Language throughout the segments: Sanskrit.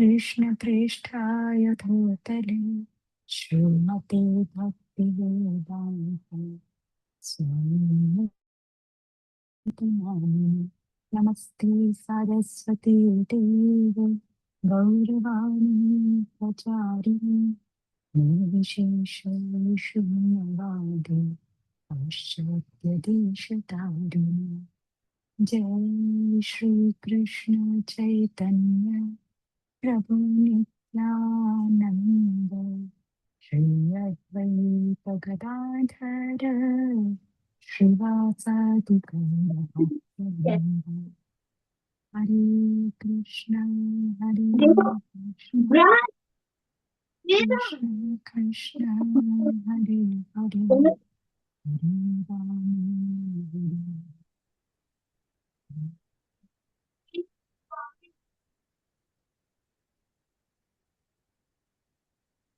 कृष्णपृष्ठाय भूतले श्रीमते भक्तिवेदान्त स्वामिने नमस्ते सरस्वती देव गौरवाणी प्रचारिणे निर्विशेषशून्यवादी पाश्चात्यदेशतारिणे जय श्री कृष्ण चैतन्य प्रभु नित्यानंद श्री अद्वैत गदाधर श्रीवासादि गौरभक्तवृंद हरे कृष्ण कृष्ण कृष्ण हरे हरे हरे राम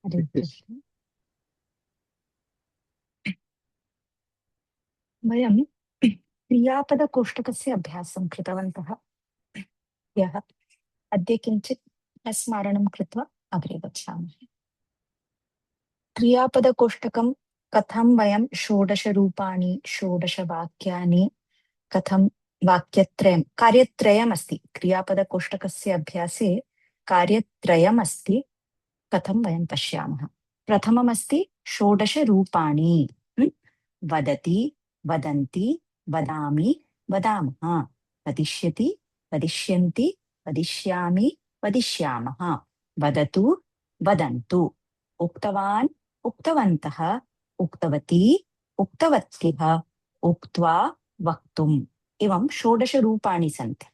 हरे कृष्ण। वयं क्रियापदकोष्टकस्य अभ्यासं कृतवन्तः ह्यः। अद्य किञ्चित् स्मारणं कृत्वा अग्रे गच्छामः। क्रियापदकोष्टकं कथं वयं षोडशरूपाणि षोडशवाक्यानि कथं वाक्यत्रयं कार्यत्रयमस्ति क्रियापदकोष्टकस्य अभ्यासे कार्यत्रयमस्ति कथं वयं पश्यामः। प्रथममस्ति षोडशरूपाणि। वदति वदन्ति वदामि वदामः वदिष्यति वदिष्यन्ति वदिष्यामि वदिष्यामः वदतु वदन्तु उक्तवान् उक्तवन्तः उक्तवती उक्तवत्यः उक्त्वा वक्तुम् एवं षोडशरूपाणि सन्ति।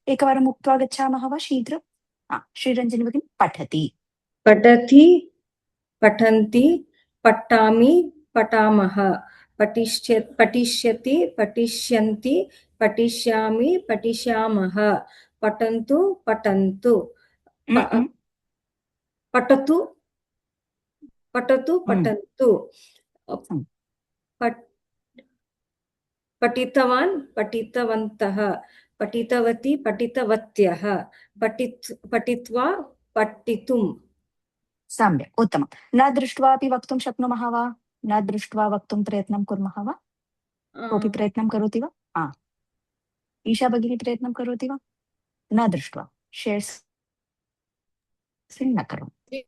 एकवारम् उक्त्वा गच्छामः वा शीघ्रं। श्रीरञ्जनी भगिनी पठति पठति पठन्ति पठामि पठामः पठिष्यति पठिष्यन्ति पठिष्यामि पठिष्यामः पठन्तु पठन्तु पठतु पठतु पठन्तु पठितवान् पठितवन्तः पठितवती पठितवत्यः पठित्वा पठितुम्। सम्यक् उत्तमं। न दृष्ट्वा अपि वक्तुं शक्नुमः वा? न दृष्ट्वा वक्तुं प्रयत्नं कुर्मः वा? कोऽपि प्रयत्नं करोति वा? ईशा भगिनी प्रयत्नं करोति वा? न दृष्ट्वा शेर्स् न करोति।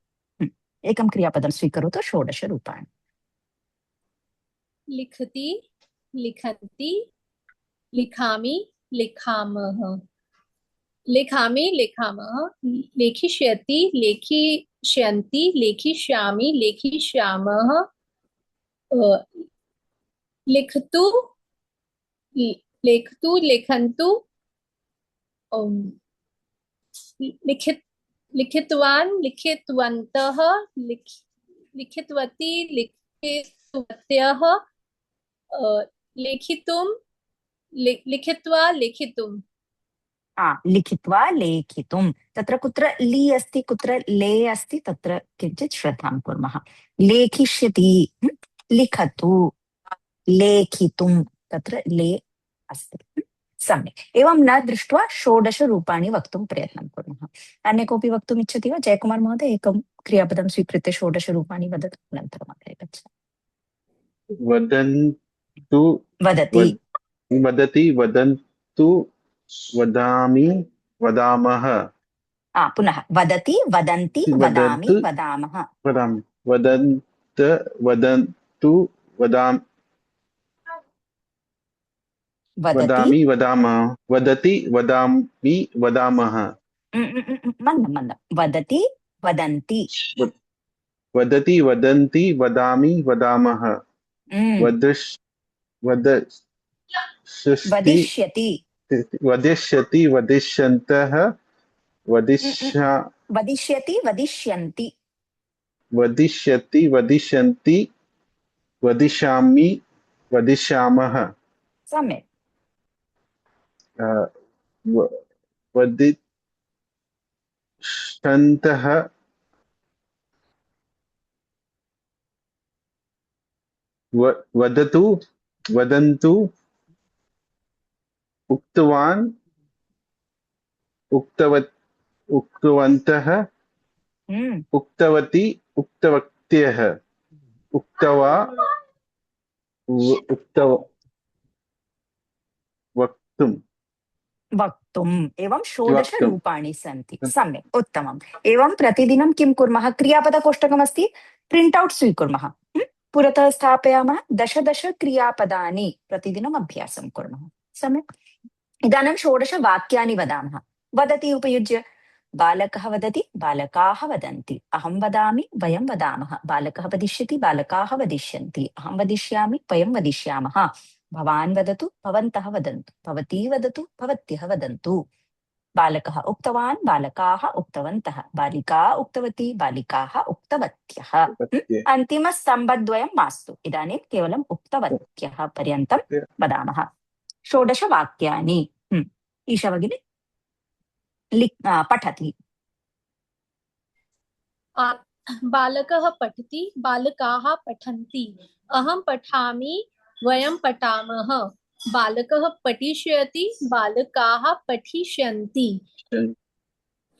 एकं क्रियापदं स्वीकरोतु षोडशरूपाणि। लिखति लिखन्ति लिखामि लिखामः लिखामि लिखामः लेखिष्यति लेखिष्यन्ति लेखिष्यामि लेखिष्यामः लिखतु लेखतु लिखन्तु लिखितवान् लिखितवन्तः लिखितवती लिखितवत्यः लेखितुं लिखित्वा लेखितुम्। लिखित्वा लेखितुं। तत्र कुत्र ली अस्ति कुत्र ले अस्ति तत्र किञ्चित् श्रद्धां कुर्मः। लेखिष्यति लिखतु लेखितुं तत्र ले अस्ति। सम्यक्। एवं न दृष्ट्वा षोडशरूपाणि वक्तुं प्रयत्नं कुर्मः। अन्य कोऽपि वक्तुम् इच्छति वा? जयकुमार महोदय एकं क्रियापदं स्वीकृत्य षोडशरूपाणि वदतु अनन्तरम् अग्रे गच्छामः। वदन्तु वदति वदति वदन्तु वदामि वदामः। पुनः वदति वदन्ति वदामि वदामः। वदन्त वदन्तु वदामि वदामः वदति वदामि वदामः। मन्दं वदति वदन्ति वदति वदन्ति वदामि वदामः वदिष्यति वदिष्यति वदिष्यन्तः वदिष्यति वदिष्यन्ति वदिष्यति वदिष्यन्ति वदिष्यामि वदिष्यामः। सम्यक्। वदिष्यन्तः वदतु वदन्तु उक्तवान् उक्तवन्तः उक्तवती उक्तवत्यः उक्तवा उक्तव वक्तुं वक्तुम् एवं षोडश वक्तुं रूपाणि सन्ति सम्यक् उत्तमम् एवं प्रतिदिनं किं कुर्मः क्रियापदकोष्टकमस्ति प्रिण्ट् औट् स्वीकुर्मः पुरतः स्थापयामः दश दश क्रियापदानि प्रतिदिनम् अभ्यासं कुर्मः सम्यक् इदानीं षोडश वाक्यानि वदामः वदति उपयुज्य बालकः वदति बालकाः वदन्ति अहं वदामि वयं वदामः बालकः वदिष्यति बालकाः वदिष्यन्ति अहं वदिष्यामि वयं वदिष्यामः भवान् वदतु भवन्तः वदन्तु भवती वदतु भवत्यः वदन्तु बालकः उक्तवान् बालकाः उक्तवन्तः बालिका उक्तवती बालिकाः उक्तवत्यः अन्तिमस्तम्भद्वयं मास्तु इदानीं केवलम् उक्तवत्यः पर्यन्तं वदामः षोडश वाक्यानि ईशा भगिनी पठति बालकः पठति बालकाः पठन्ति अहं पठामि वयं पठामः बालकः पठिष्यति बालकाः पठिष्यन्ति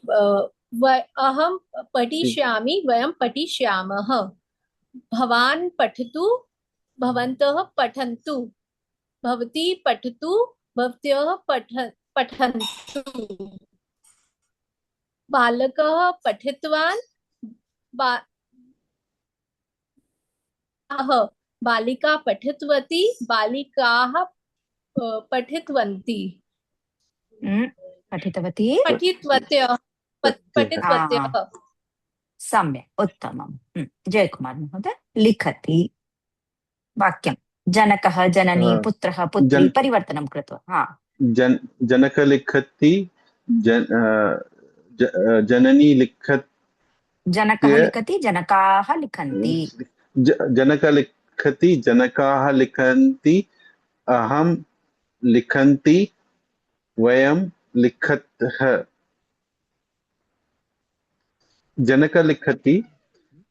अहं पठिष्यामि वयं पठिष्यामः भवान् पठतु भवन्तः पठन्तु भवती पठतु भवत्यः पठन्तु बालकः पठितवान् बालिका पठितवती बालिकाः पठितवन्ति पठितवती पठितवत्यः सम्यक् उत्तमं जयकुमार महोदय लिखति वाक्यं जनकः जननी पुत्रः पुत्री परिवर्तनं कृत्वा जनक लिखति जननी लिखति जनकः लिखति जनकाः लिखन्ति जनक लिखति जनकाः लिखन्ति अहं लिखन्ति वयं लिखतः जनक लिखति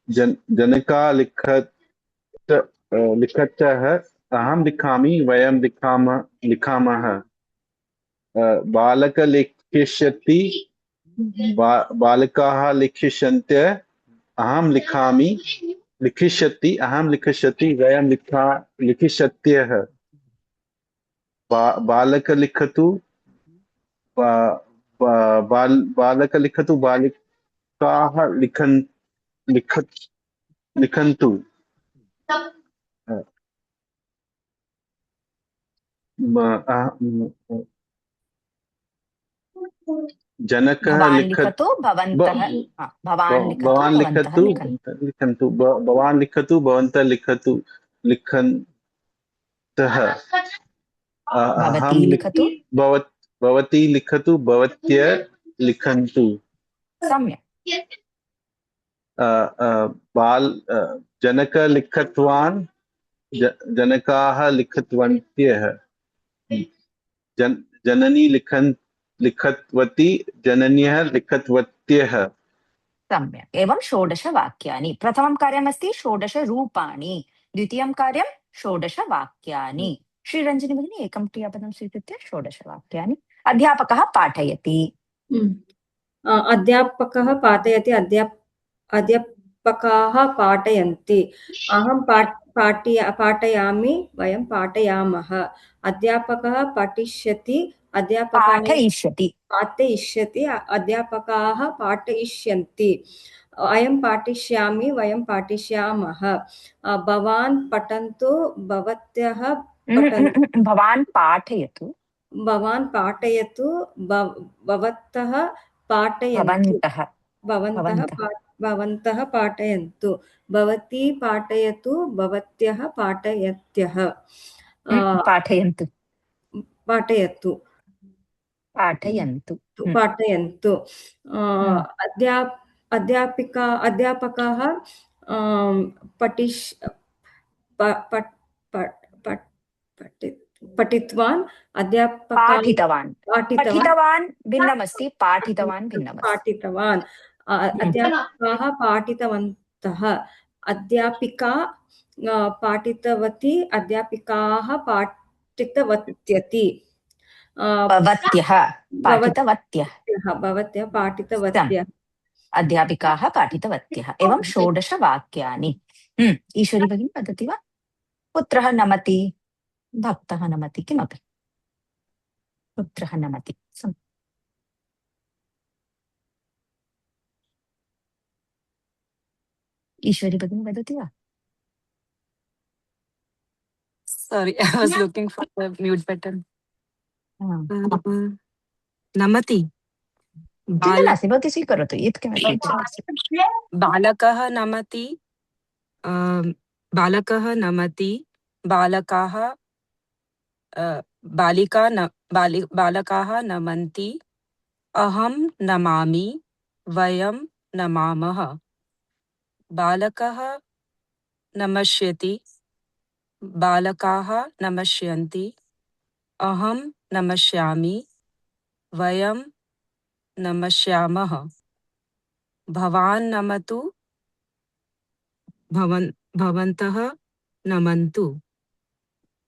जनका लिखतः अहं लिखामि वयं लिखामः बालक लिखिष्यति बालकाः लिखिष्यन्ते अहं लिखामि लिखिष्यति अहं लिखिष्यति वयं लिखिष्यत्यः बालक लिखतु बालक लिखतु बालिकाः लिखन्तु जनकः लिखतु भवन्तः भवान् लिखतु लिखन्तु भवान् लिखतु भवन्तः लिखतु लिखन्तः भवती लिखतु भवती लिखतु भवत्यः लिखन्तु सम्यक् जनक लिखितवान् जनकाः लिखितवत्यः जननी लिखितवती जनन्यः लिखितवत्यः सम्यक् एवं षोडश वाक्यानि प्रथमं कार्यमस्ति षोडश रूपाणि द्वितीयं कार्यं षोडश वाक्यानि श्रीरञ्जनी भगिनी एकं क्रियापदं स्वीकृत्य षोडश वाक्यानि अध्यापकः पाठयति अध्यापकः पाठयति अध्यापकाः पाठयन्ति अहं पाठयामि वयं पाठयामः अध्यापकः पठिष्यति पाठयिष्यति अध्यापकाः पाठयिष्यन्ति अयं पाठिष्यामि वयं पाठिष्यामः भवान् पठन्तु भवत्यः भवान् पाठयतु भवन्तः पाठयन्तु भवन्तः पाठयन्तु भवती पाठयतु भवत्यः पाठयत्यः पाठयन्तु अध्यापकः पठितवान् पाठितवान् भिन्नमस्ति पाठितवान् भिन्नमस्ति अध्यापकाः पाठितवन्तः अध्यापिका पाठितवती अध्यापिकाः पाठितवत्यति भवत्यः पाठितवत्यः भवत्यः पाठितवत्यः अध्यापिकाः पाठितवत्यः एवं षोडश वाक्यानि ईश्वरी भगिनी वदति वा पुत्रः नमति भक्तः नमति किमपि पुत्रः नमति ईश्वरी भगिनी वदति वा Sorry, I was looking for the mute button. Namati. चिन्ता नास्ति भवती स्वीकरोतु यत्किमपि इच्छति बालकः नमति बालकः नमति बालकाः बालकाः नमन्ति अहं नमामि वयं नमामः बालकः नमस्यति बालकाः नमस्यन्ति अहं नमस्यामि वयं नमस्यामः भवान् नमतु भवन्तः नमन्तु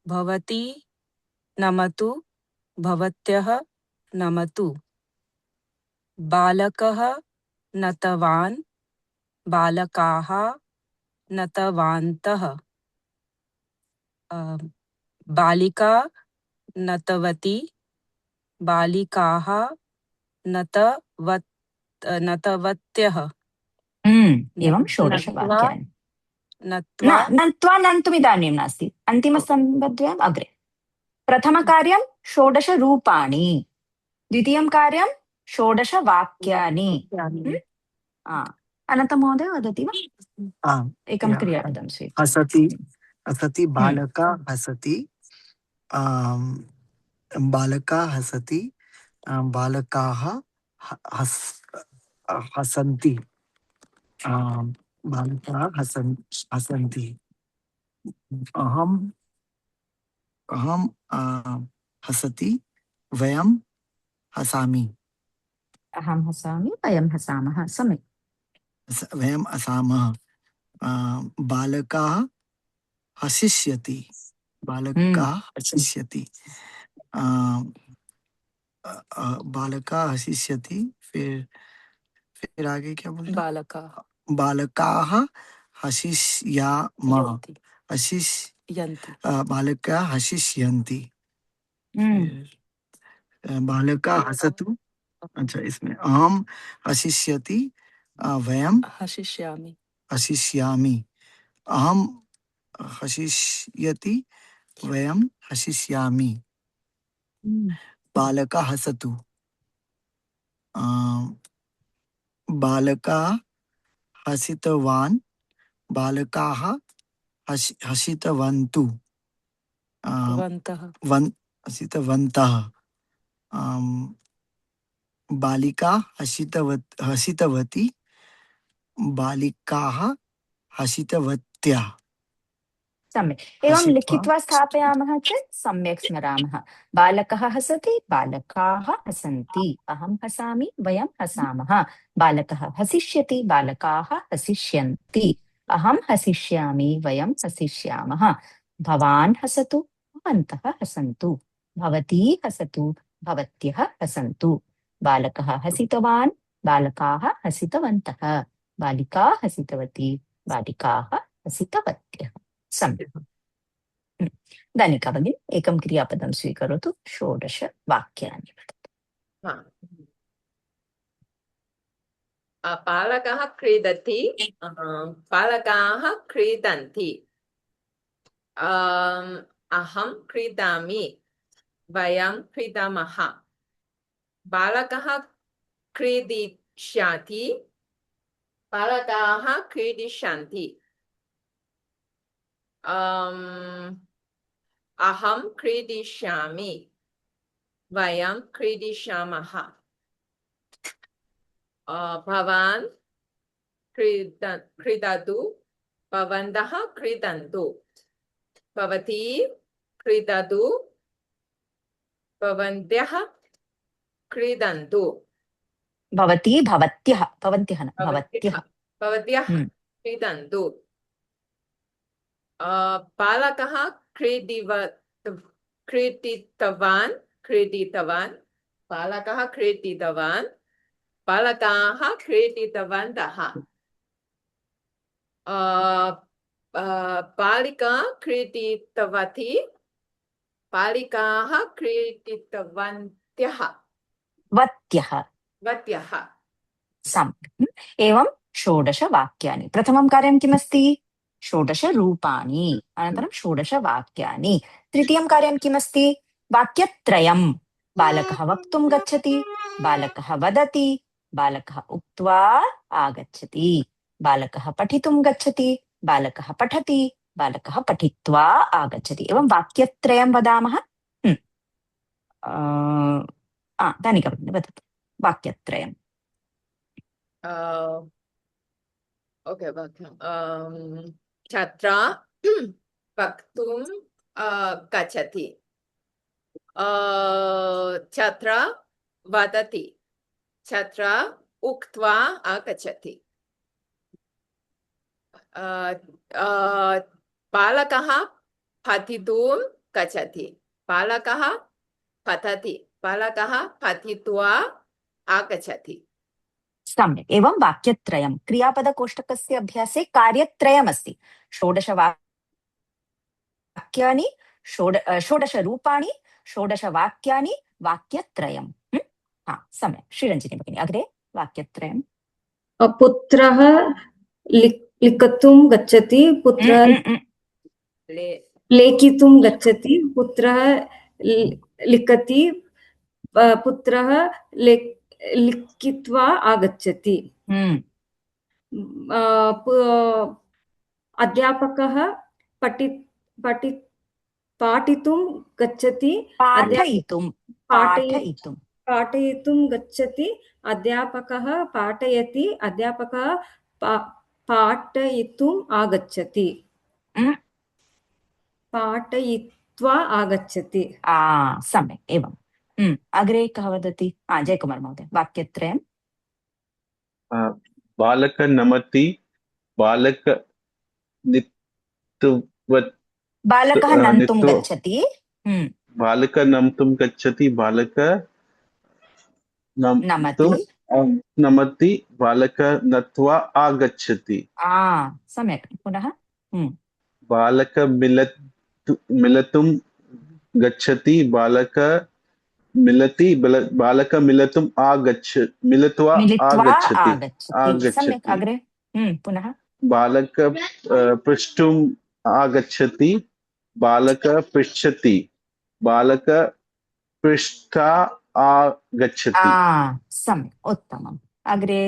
भवती नमतु भवत्यः नमतु बालकः नतवान् बालकाः नतवन्तः बालिका नतवती बालिकाः नतवत्यः एवं षोडश वाक्यानि नत्वा नत्वा नन्तुम् इदानीं नास्ति अन्तिमसम्बद्वयम् अग्रे प्रथमकार्यं षोडश रूपाणि द्वितीयं कार्यं षोडश वाक्यानि अनन्तमहोदय वदति वा एकं क्रियापदं हसति हसति बालका हसति बालका हसति बालकाः हसन्ति बालकाः हसन्ति अहं हसति वयं हसामि अहं हसामि वयं हसामः सम्यक् वयं हसामः बालकाः हसिष्यति बालकाः हसिष्यति बालका हसिष्यति फिर आगे क्या बोल बालकाः हसिष्यामः बालका हसिष्यन्ति बालका हसतु अच्छा इसमें अहं हसिष्यति वयं हसिष्यामि अहं हसिष्यति वयं हसिष्यामि बालका हसतु बालका हसितवान् बालकाः हसितवन्तु हसितवन्तः बालिका हसितवती बालिकाः हसितवत्यः सम्यक् एवं लिखित्वा स्थापयामः चेत् सम्यक् स्मरामः बालकः हसति बालकाः हसन्ति अहं हसामि वयं हसामः बालकः हसिष्यति बालकाः हसिष्यन्ति अहं हसिष्यामि वयं हसिष्यामः भवान् हसतु भवन्तः हसन्तु भवती हसतु भवत्यः हसन्तु बालकः हसितवान् बालकाः हसितवन्तः बालिका हसितवती बालिकाः हसितवत्यः सम्यक् दानिका भगिनी एकं क्रियापदं स्वीकरोतु षोडश वाक्यानि बालकः क्रीडति बालकाः क्रीडन्ति अहं क्रीडामि वयं क्रीडामः बालकः क्रीडिष्यति बालकाः क्रीडिष्यन्ति अहं क्रीडिष्यामि वयं क्रीडिष्यामः भवान् क्रीडतु भवन्तः क्रीडन्तु भवती क्रीडतु भवन्त्यः क्रीडन्तु भवती भवत्यः भवन्त्यः न भवत्यः क्रीडन्तु बालकः क्रीडितवान् बालकः क्रीडितवान् बालकाः क्रीडितवन्तः बालिका क्रीडितवती बालिकाः क्रीडितवन्त्यः वत्यः वत्यः सम्यक् एवं षोडश वाक्यानि प्रथमं कार्यं किमस्ति षोडश रूपाणि अनन्तरं षोडश वाक्यानि तृतीयं कार्यं किमस्ति वाक्यत्रयं बालकः वक्तुं गच्छति बालकः वदति बालकः उक्त्वा आगच्छति बालकः पठितुं गच्छति बालकः पठति बालकः पठित्वा आगच्छति एवं वाक्यत्रयं वदामः तानिका भगिनी वदतु वाक्यत्रयम् ओके छात्रा वक्तुं गच्छति छात्रा वदति छात्रा उक्त्वा आगच्छति बालकः पठितुं गच्छति बालकः पठति बालकः पठित्वा आगच्छति सम्यक् एवं वाक्यत्रयं क्रियापदकोष्टकस्य अभ्यासे कार्यत्रयमस्ति षोडश वाक्यानि षोडश रूपाणि षोडश वाक्यानि वाक्यत्रयम् सम्यक् श्रीरञ्जनी भगिनी अग्रे वाक्यत्रयम् पुत्रः लिखितुं गच्छति पुत्रः लेखितुं गच्छति पुत्रः लिखति पुत्रः लिखित्वा आगच्छति अध्यापकः पाठितुं गच्छति पाठयितुं गच्छति अध्यापकः पाठयति अध्यापकः पाठयितुम् आगच्छति पाठयित्वा आगच्छति सम्यक् एवं अग्रे कः वदति जयकुमार महोदय वाक्यत्रयम् बालक नमति बालक बालकः नन्तुं गच्छति बालक नमतुं गच्छति बालक नमति बालक नत्वा आगच्छति सम्यक् पुनः बालक मिलितुं गच्छति बालक मिलति बालक मिलितुम् मिलित्वा आगच्छति सम्यक् अग्रे पुनः बालक पृष्टुम् आगच्छति बालक पृच्छति बालक पृष्ठा आगच्छति सम्यक् उत्तमम् अग्रे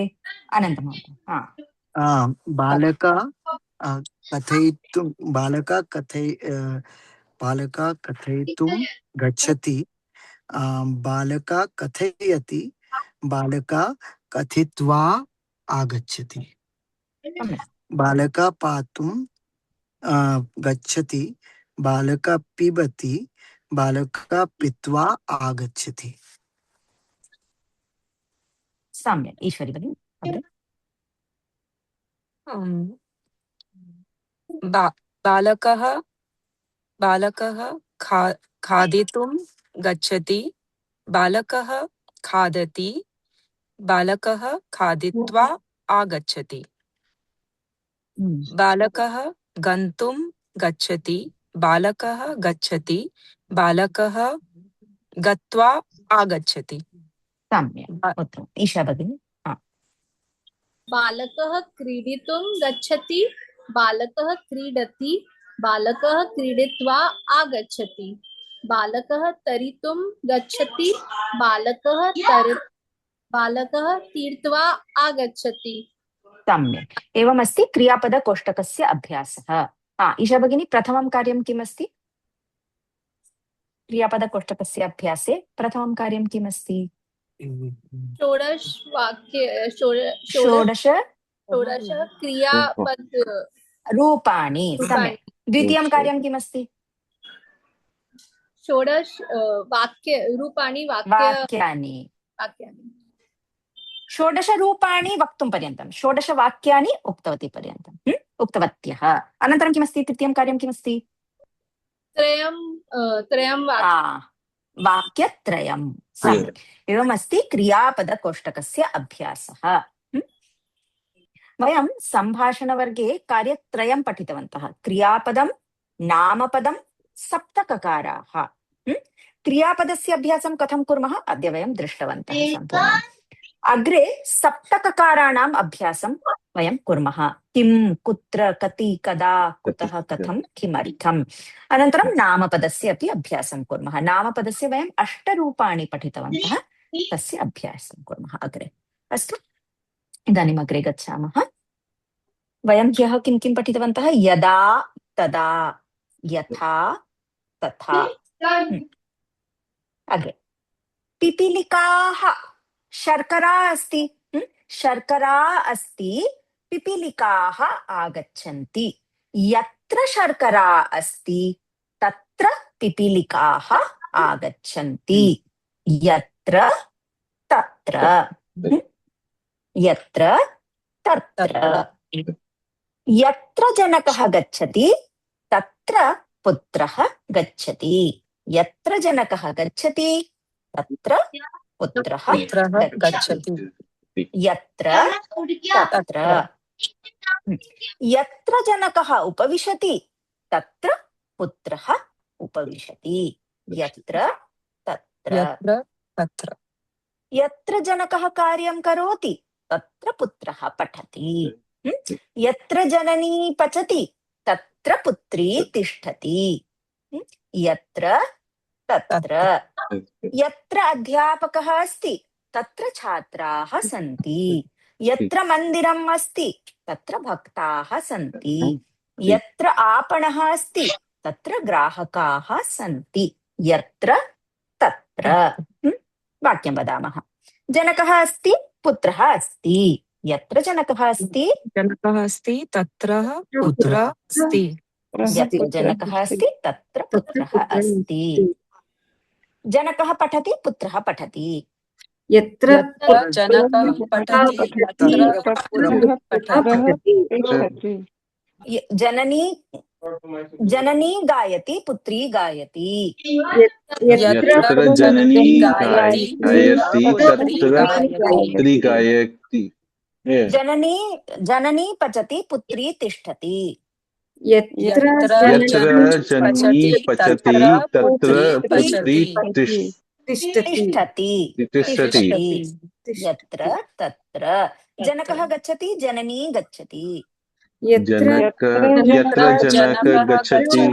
अनन्तमहोदय बालका कथयितुं गच्छति बालका कथयति बालका कथित्वा आगच्छति बालका पातुं गच्छति बालका पिबति बालका पीत्वा आगच्छति सम्यक् ईश्वरी भगिनी बालकः खादितुं गच्छति बालकः खादति बालकः खादित्वा आगच्छति बालकः गन्तुं गच्छति बालकः गच्छति बालकः गत्वा आगच्छति सम्यक् उत्तमम् ईशा भगिनी बालकः क्रीडितुं गच्छति बालकः क्रीडति बालकः क्रीडित्वा आगच्छति बालकः तरितुं गच्छति बालकः तीर्त्वा आगच्छति सम्यक् एवमस्ति क्रियापदकोष्टकस्य अभ्यासः ईशा भगिनी प्रथमं कार्यं किमस्ति क्रियापदकोष्टकस्य अभ्यासे प्रथमं कार्यं किमस्ति षोडश क्रियापद रूपाणि सम्यक् द्वितीयं कार्यं किमस्ति षोडश रूपाणि वाक्यानि षोडश रूपाणि वक्तुं पर्यन्तं षोडश वाक्यानि उक्तवती पर्यन्तम् उक्तवत्यः अनन्तरं किमस्ति तृतीयं कार्यं किमस्ति वाक्यत्रयम् सम्यक् एवमस्ति क्रियापदकोष्टकस्य अभ्यासः वयं सम्भाषणवर्गे कार्यत्रयं पठितवन्तः क्रियापदं नामपदं सप्तककाराः क्रियापदस्य अभ्यासं कथं कुर्मः अद्य वयं दृष्टवन्तः सम्पूर्णम् अग्रे सप्तककाराणाम् अभ्यासं वयं कुर्मः किं कुत्र कति कदा कुतः कथं किमर्थम् अनन्तरं नामपदस्य अपि अभ्यासं कुर्मः नामपदस्य वयम् 8 रूपाणि पठितवन्तः तस्य अभ्यासं कुर्मः अग्रे अस्तु इदानीम् अग्रे गच्छामः वयं ह्यः किं किं पठितवन्तः यदा तदा यथा तथा अग्रे पिपीलिकाः शर्करा अस्ति शर्करा अस्ति पिपीलिकाः आगच्छन्ति यत्र शर्करा अस्ति तत्र पिपीलिकाः आगच्छन्ति यत्र तत्र यत्र तत्र यत्र जनकः गच्छति तत्र पुत्रः गच्छति यत्र जनकः गच्छति तत्र पुत्रः गच्छति यत्र तत्र यत्र जनकः उपविशति तत्र पुत्रः उपविशति यत्र तत्र यत्र जनकः कार्यं करोति तत्र पुत्रः पठति यत्र जननी पचति तत्र पुत्री तिष्ठति यत्र तत्र यत्र अध्यापकः अस्ति तत्र छात्राः सन्ति यत्र मन्दिरम् अस्ति तत्र भक्ताः सन्ति यत्र आपणः अस्ति तत्र ग्राहकाः सन्ति यत्र तत्र वाक्यं वदामः जनकः अस्ति पुत्रः अस्ति यत्र जनकः अस्ति तत्र पुत्रः अस्ति यत्र जनकः अस्ति तत्र पुत्रः अस्ति जनकः पठति पुत्रः पठति यत्र जनकः पठति जननी गायति पुत्री गायति यत्र जननी गायति तत्र पुत्री गायति जननी पचति पुत्री तिष्ठति यत्र जननी पचति तत्र पुत्री तिष्ठति तिष्ठति यत्र तत्र जनकः गच्छति जननी गच्छति यत्र जनक गच्छति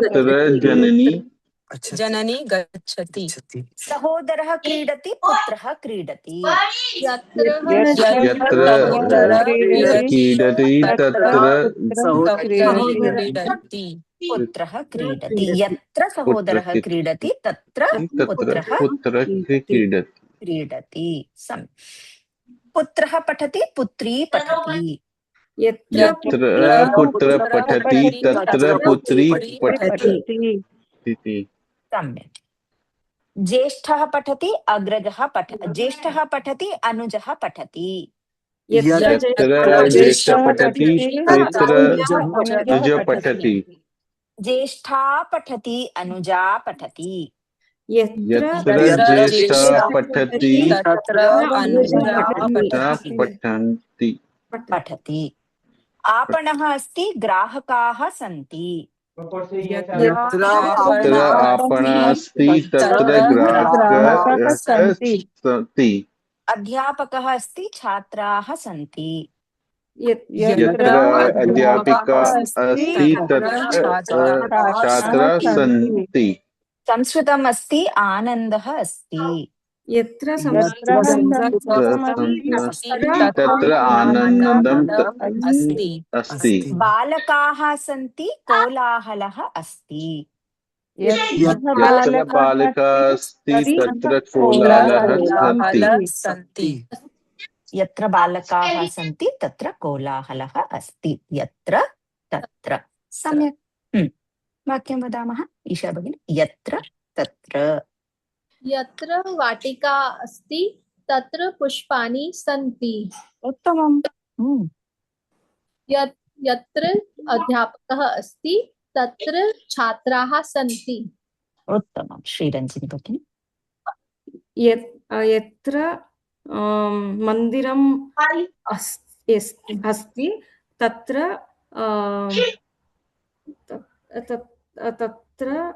तत्र जननी गच्छति सहोदरः क्रीडति पुत्रः क्रीडति यत्र क्रीडति तत्र पुत्रः क्रीडति यत्र सहोदरः क्रीडति तत्र पुत्रः क्रीडति पुत्रः पठति पुत्री पठति यत्र पुत्र पठति तत्र पुत्री पठति सम्यक् ज्येष्ठः पठति अग्रजः ज्येष्ठः पठति अनुजः पठति यत्र ज्येष्ठः पठति तत्र अनुज पठति ज्येष्ठा पठति अनुजा पठति यत्र ज्येष्ठः पठति तत्र अनुजा पठति आपणः अस्ति ग्राहकाः सन्ति यत्र आपणः अस्ति तत्र ग्राहकाः सन्ति अध्यापकः अस्ति छात्राः सन्ति यत्र अध्यापिका अस्ति तत्र छात्राः सन्ति संस्कृतम् अस्ति आनन्दः अस्ति यत्र तत्र आनन्दम् अस्ति बालकाः सन्ति कोलाहलः अस्ति यत्र बालकाः अस्ति तत्र कोलाहलः सन्ति यत्र बालकाः सन्ति तत्र कोलाहलः अस्ति यत्र तत्र सम्यक् वाक्यं वदामः ईशा भगिनी यत्र तत्र यत्र वाटिका अस्ति तत्र पुष्पाणि सन्ति उत्तमम् यत्र अध्यापकः अस्ति तत्र छात्राः सन्ति उत्तमं श्रीरञ्जिनी भगिनी यत्र मन्दिरम् अस्ति तत्र तत्र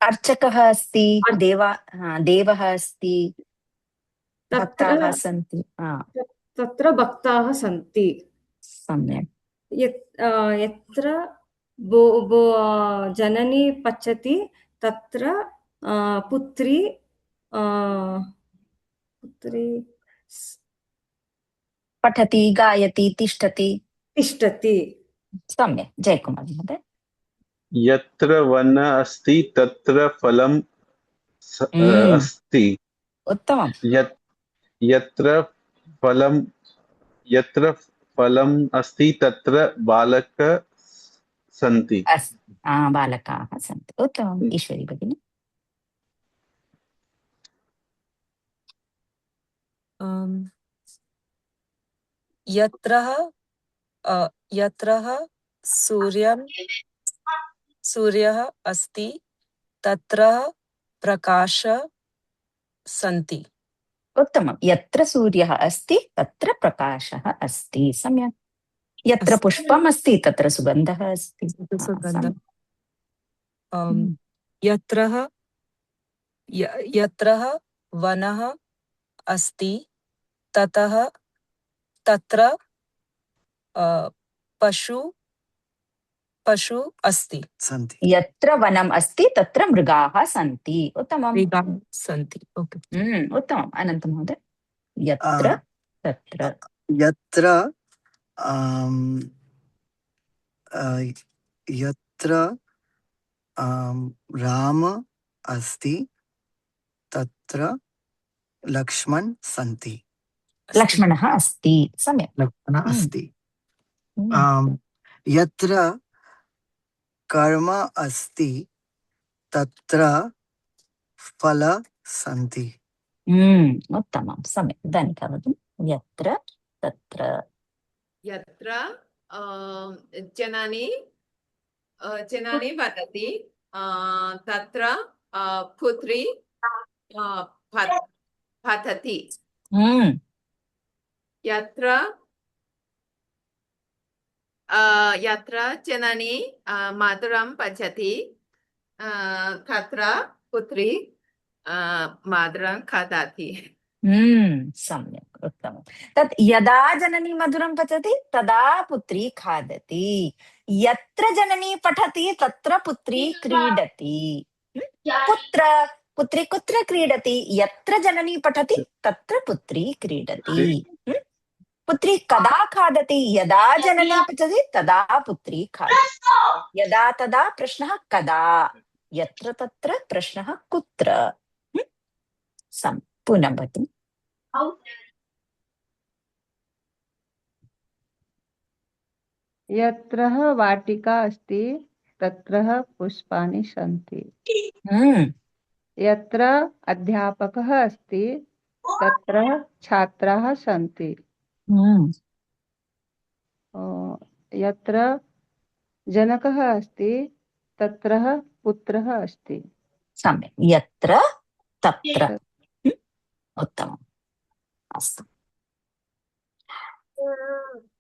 अर्चकः अस्ति देवः अस्ति भक्ताः तत्र सन्ति तत्र भक्ताः सन्ति सम्यक् यत्र जननी पचति तत्र पुत्री पठति गायति तिष्ठति तिष्ठति सम्यक् जयकुमार महोदय यत्र वन अस्ति तत्र फलम् अस्ति उत्तमं यत्र फलम् अस्ति तत्र बालकाः सन्ति बालकाः सन्ति उत्तमम् ईश्वरी भगिनी यत्र सूर्यः अस्ति तत्र प्रकाशः सन्ति उत्तमं यत्र सूर्यः अस्ति तत्र प्रकाशः अस्ति सम्यक् यत्र पुष्पम् अस्ति तत्र सुगन्धः अस्ति सुगन्धः यत्र वनः अस्ति तत्र पशु अस्ति सन्ति यत्र वनम् अस्ति तत्र मृगाः सन्ति उत्तमम् सन्ति ओके उत्तमम् अनन्त महोदय यत्र तत्र यत्र राम अस्ति तत्र लक्ष्मण सन्ति लक्ष्मणः अस्ति सम्यक् लक्ष्मणः अस्ति यत्र कर्म अस्ति तत्र फल सन्ति उत्तमं सम्यक् धनिका भगिनी यत्र तत्र जनानि वदति तत्र पुत्री पठति यत्र जनानि मधुरं पचति तत्र पुत्री मधुरं खादति सम्यक् उत्तमं तत् यदा जननी मधुरं पचति तदा पुत्री खादति यत्र जननी पठति तत्र पुत्री क्रीडति पुत्री कुत्र क्रीडति यत्र जननी पठति तत्र पुत्री क्रीडति पुत्री कदा खादति यदा जननी पचति तदा पुत्री खादति यदा तदा प्रश्नः कदा यत्र तत्र प्रश्नः कुत्र पुनः भगिनी यत्र वाटिका अस्ति तत्र पुष्पाणि सन्ति यत्र अध्यापकः अस्ति तत्र छात्राः सन्ति यत्र जनकः अस्ति तत्र पुत्रः अस्ति सम्यक् यत्र तत्र उत्तमम् अस्तु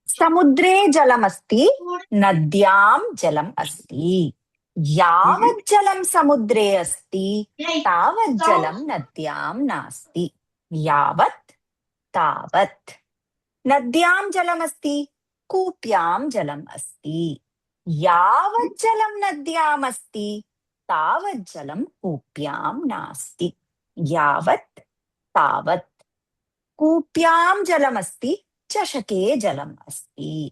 समुद्रे जलमस्ति नद्यां जलम् अस्ति यावत् जलं समुद्रे अस्ति तावत् जलं नद्यां नास्ति यावत् तावत् नद्यां जलमस्ति कूप्यां जलम् अस्ति यावत् जलं नद्याम् अस्ति तावत् जलं कूप्यां नास्ति यावत् तावत् कूप्यां जलमस्ति चषके जलम् अस्ति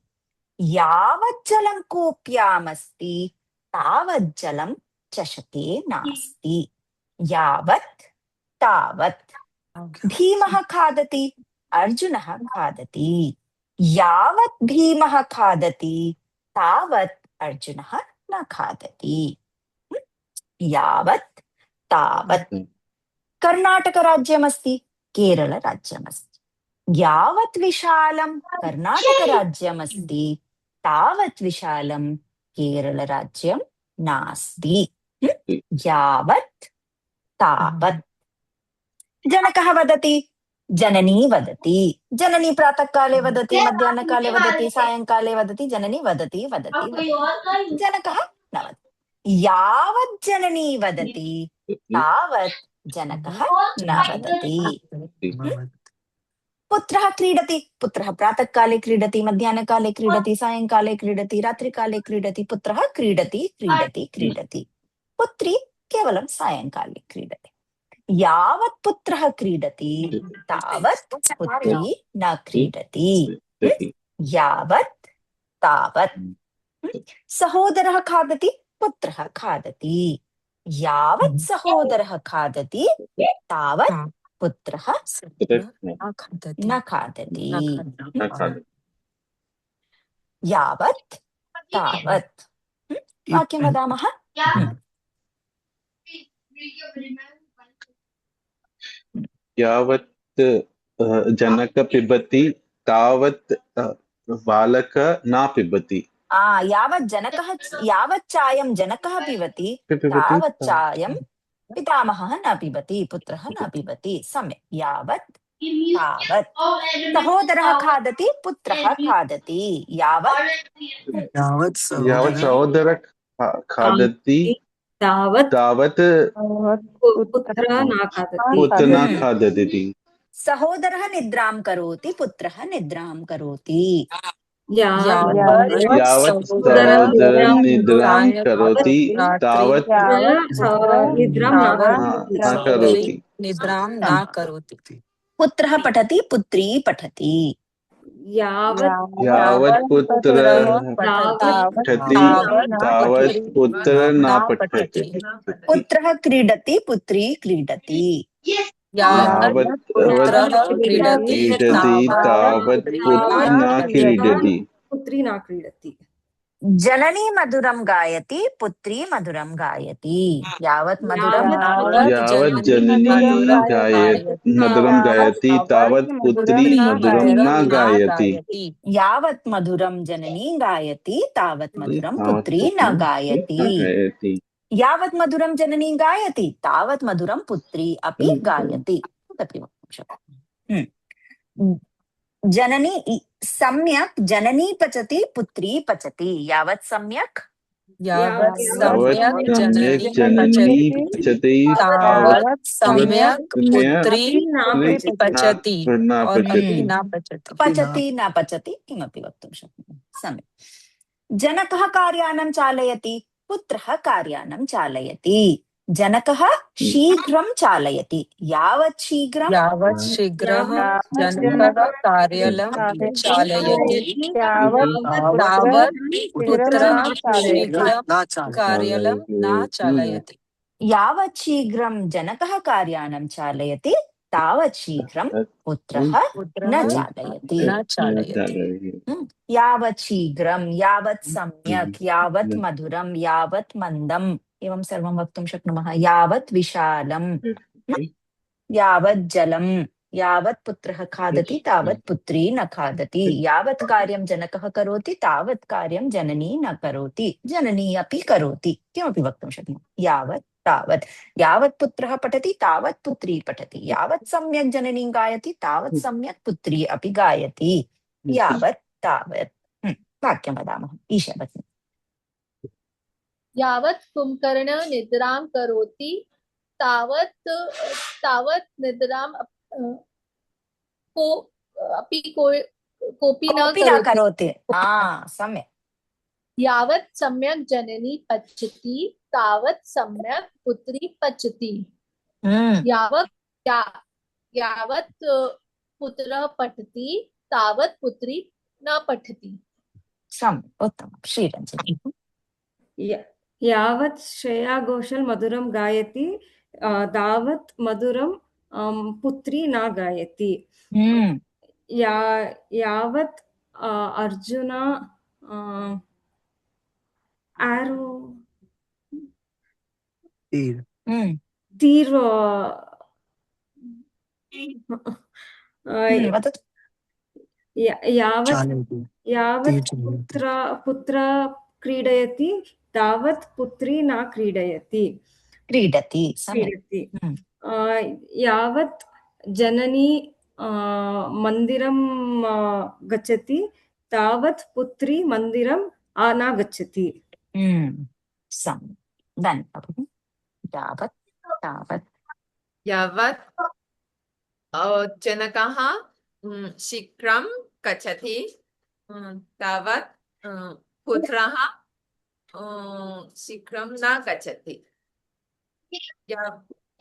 यावत् जलं कूप्याम् अस्ति तावत् जलं चषके नास्ति यावत् तावत् भीमः खादति अर्जुनः खादति यावत् भीमः खादति तावत् अर्जुनः न खादति यावत् तावत् कर्णाटकराज्यमस्ति केरलराज्यमस्ति यावत् विशालं कर्णाटकराज्यमस्ति तावत् विशालं केरलराज्यं नास्ति। यावत् तावत्। जनकः वदति, जननी वदति। जननी प्रातःकाले वदति, मध्याह्नकाले वदति, सायंकाले वदति, जननी वदति वदति वदति। जनकः न वदति। यावत् जननी वदति तावत् जनकः न वदति। पुत्रः क्रीडति। पुत्रः प्रातःकाले क्रीडति, मध्याह्नकाले क्रीडति, सायंकाले क्रीडति, रात्रिकाले क्रीडति। पुत्रः क्रीडति क्रीडति क्रीडति। पुत्री केवलं सायंकाले क्रीडति। यावत् पुत्रः क्रीडति तावत् पुत्री न क्रीडति। यावत् तावत्। सहोदरः खादति, पुत्रः खादति। यावत् सहोदरः खादति तावत् पुत्रः न खादति। यावत् तावत्। वाक्यं वदामः। यावत् जनक पिबति तावत् बालक न पिबति। यावत् जनकः, यावत् चायं जनकः पिबति तावत् चायं पितामहः न पिबति, पुत्रः न पिबति। सम्यक्। यावत् तावत्। सहोदरः खादति, पुत्रः खादति। यावत् सहोदरः खादति तावत् पुत्रः न खादति। पुत्रः न खादति। सहोदरः निद्रां करोति, पुत्रः निद्रां करोति। यावत् सहोदरः निद्रां करोति तावत् निद्रां न करोति। पुत्रः पठति, पुत्री पठति। यावत् पुत्रः पठति तावत् पुत्रः न पठति। पुत्रः क्रीडति, पुत्री क्रीडति। यावत् पुत्रः क्रीडति तावत् पुत्री न क्रीडति। पुत्री न क्रीडति। जननी मधुरं गायति, पुत्री मधुरं गायति। यावत् मधुरं यावत् जननी मधुरं गायति तावत् पुत्री मधुरं न गायति। यावत् मधुरं जननी गायति तावत् मधुरं पुत्री न गायति। यावत् मधुरं जननी गायति तावत् मधुरं पुत्री अपि गायति। तदपि वक्तुं शक्नुमः। जननी सम्यक् जननी पचति, पुत्री पचति। यावत् सम्यक् जननी पचति तावत् सम्यक् पुत्री पचति और पुत्री न पचति। पचति न पचति किमपि वक्तुं शक्नुमः। सम्यक्। जनकः कार्यानं चालयति, पुत्रः कार्यानं चालयति। जनकः शीघ्रं चालयति। यावत् शीघ्रं जनकः कार्यानं चालयति तावत् पुत्रः शीघ्रं कार्यानं न चालयति। यावत् शीघ्रं जनकः कार्यानं चालयति तावत् शीघ्रं पुत्रः न चालयति। यावत् शीघ्रं, यावत् सम्यक्, यावत् मधुरं, यावत् मन्दम्, एवं सर्वं वक्तुं शक्नुमः। यावत् विशालं, यावत् जलं, यावत् पुत्रः खादति तावत् पुत्री न खादति। यावत् कार्यं जनकः करोति तावत् कार्यं जननी न करोति, जननी अपि करोति। किमपि वक्तुं शक्नुमः। यावत् तावत्। यावत् पुत्रः पठति तावत् पुत्री पठति। यावत् सम्यक् जननी गायति तावत् सम्यक् पुत्री अपि गायति। यावत् तावत्। वाक्यं वदामः। ईशा भगिनी। यावत् कुम्भकर्ण निद्रां करोति तावत् निद्रां कोऽपि न करोति। सम्यक्। यावत् सम्यक् जननी पचति तावत् सम्यक् पुत्री पचति। यावत् पुत्रः पठति तावत् पुत्री न पठति। उत्तमं। श्रीरञ्जनी। यावत् श्रेया घोषाल् मधुरं गायति तावत् मधुरं पुत्री न गायति। यावत् अर्जुन तीर यावत् पुत्र क्रीडयति तावत् पुत्री न क्रीडयति क्रीडति सम्यक् क्रीडति हम्म, यावत् जननी मन्दिरं गच्छति तावत् पुत्री मन्दिरं न गच्छति सम्यक् धन्यवादः यावत् तावत् यावत् जनकः शीघ्रं गच्छति तावत् पुत्रः शीघ्रं न गच्छति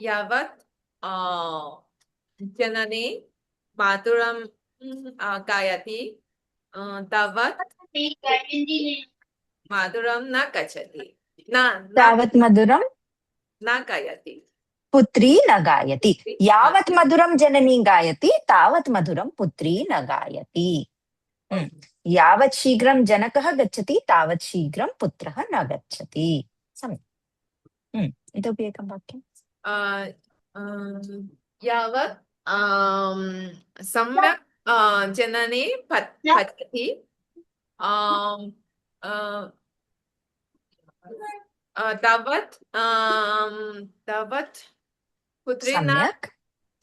यावत् जननी मातुरं गायति तावत् मातुरं न गच्छति तावत् मधुरं न गायति पुत्री न गायति यावत् मधुरं जननी गायति तावत् मधुरं पुत्री न गायति यावत् शीघ्रं जनकः गच्छति तावत् शीघ्रं पुत्रः न गच्छति सम्यक् इतोपि एकं वाक्यं यावत् सम्यक् जननी पठति तावत् पुत्री न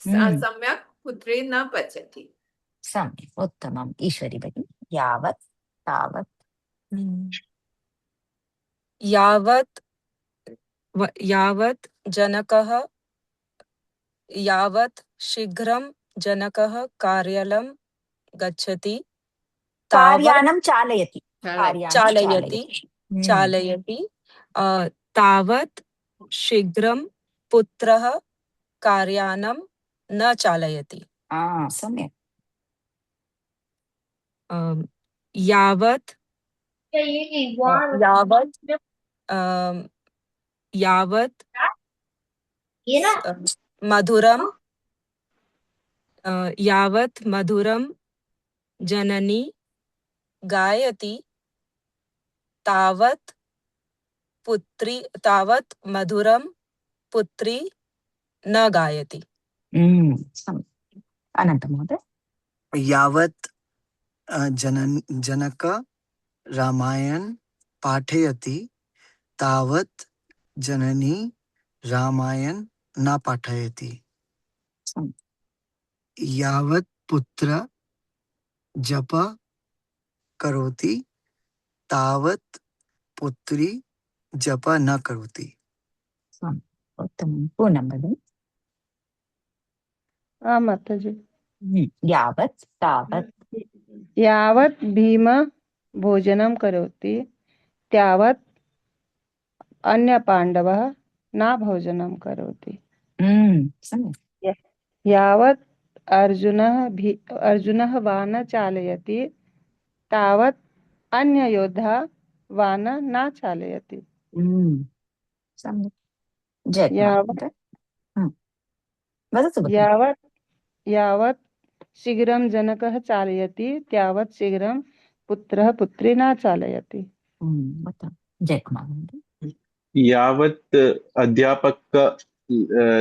सम्यक् पुत्री न पचति सम्यक् उत्तमम् ईश्वरी भगिनी यावत् तावत् यावत् जनकः यावत् शीघ्रं जनकः कार्यालयं गच्छति कार्यानं चालयति चालयति तावत् शीघ्रं पुत्रः कार्यानं न चालयति सम्यक् यावत् मधुरं जननी गायति तावत् मधुरं पुत्री न गायति अनन्तरं महोदय यावत् जनक रामायण पाठयति तावत् जननी रामायण न पाठयति यावत् पुत्र जप करोति तावत् पुत्री जप न करोति उत्तमं पूर्णं भगिनि माताजी यावत् तावत् यावत् भीम भोजनं करोति तावत् अन्य पाण्डवः न भोजनं करोति सम्यक् यावत् अर्जुनः बाण चालयति तावत् अन्य योद्धा बाण न चालयति सम्यक् जयकुमार वदतु भगिनि यावत् शीघ्रं जनकः चालयति तावत् शीघ्रं पुत्रः पुत्री न चालयति जयकुमार यावत् अध्यापक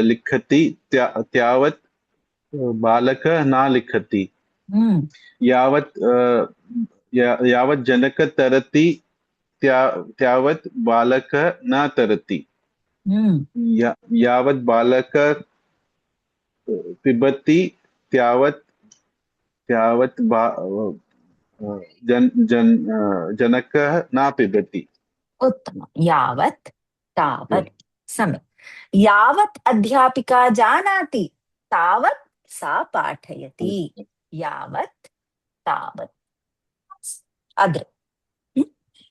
लिखति तावत् बालकः न लिखति यावत् जनक तरति तावत् बालकः न तरति यावत् बालकः पिबति तावत् जनकः न पिबति उत्तमं यावत् तावत् सम्यक् यावत् अध्यापिका जानाति तावत् सा पाठयति यावत् तावत् अग्रे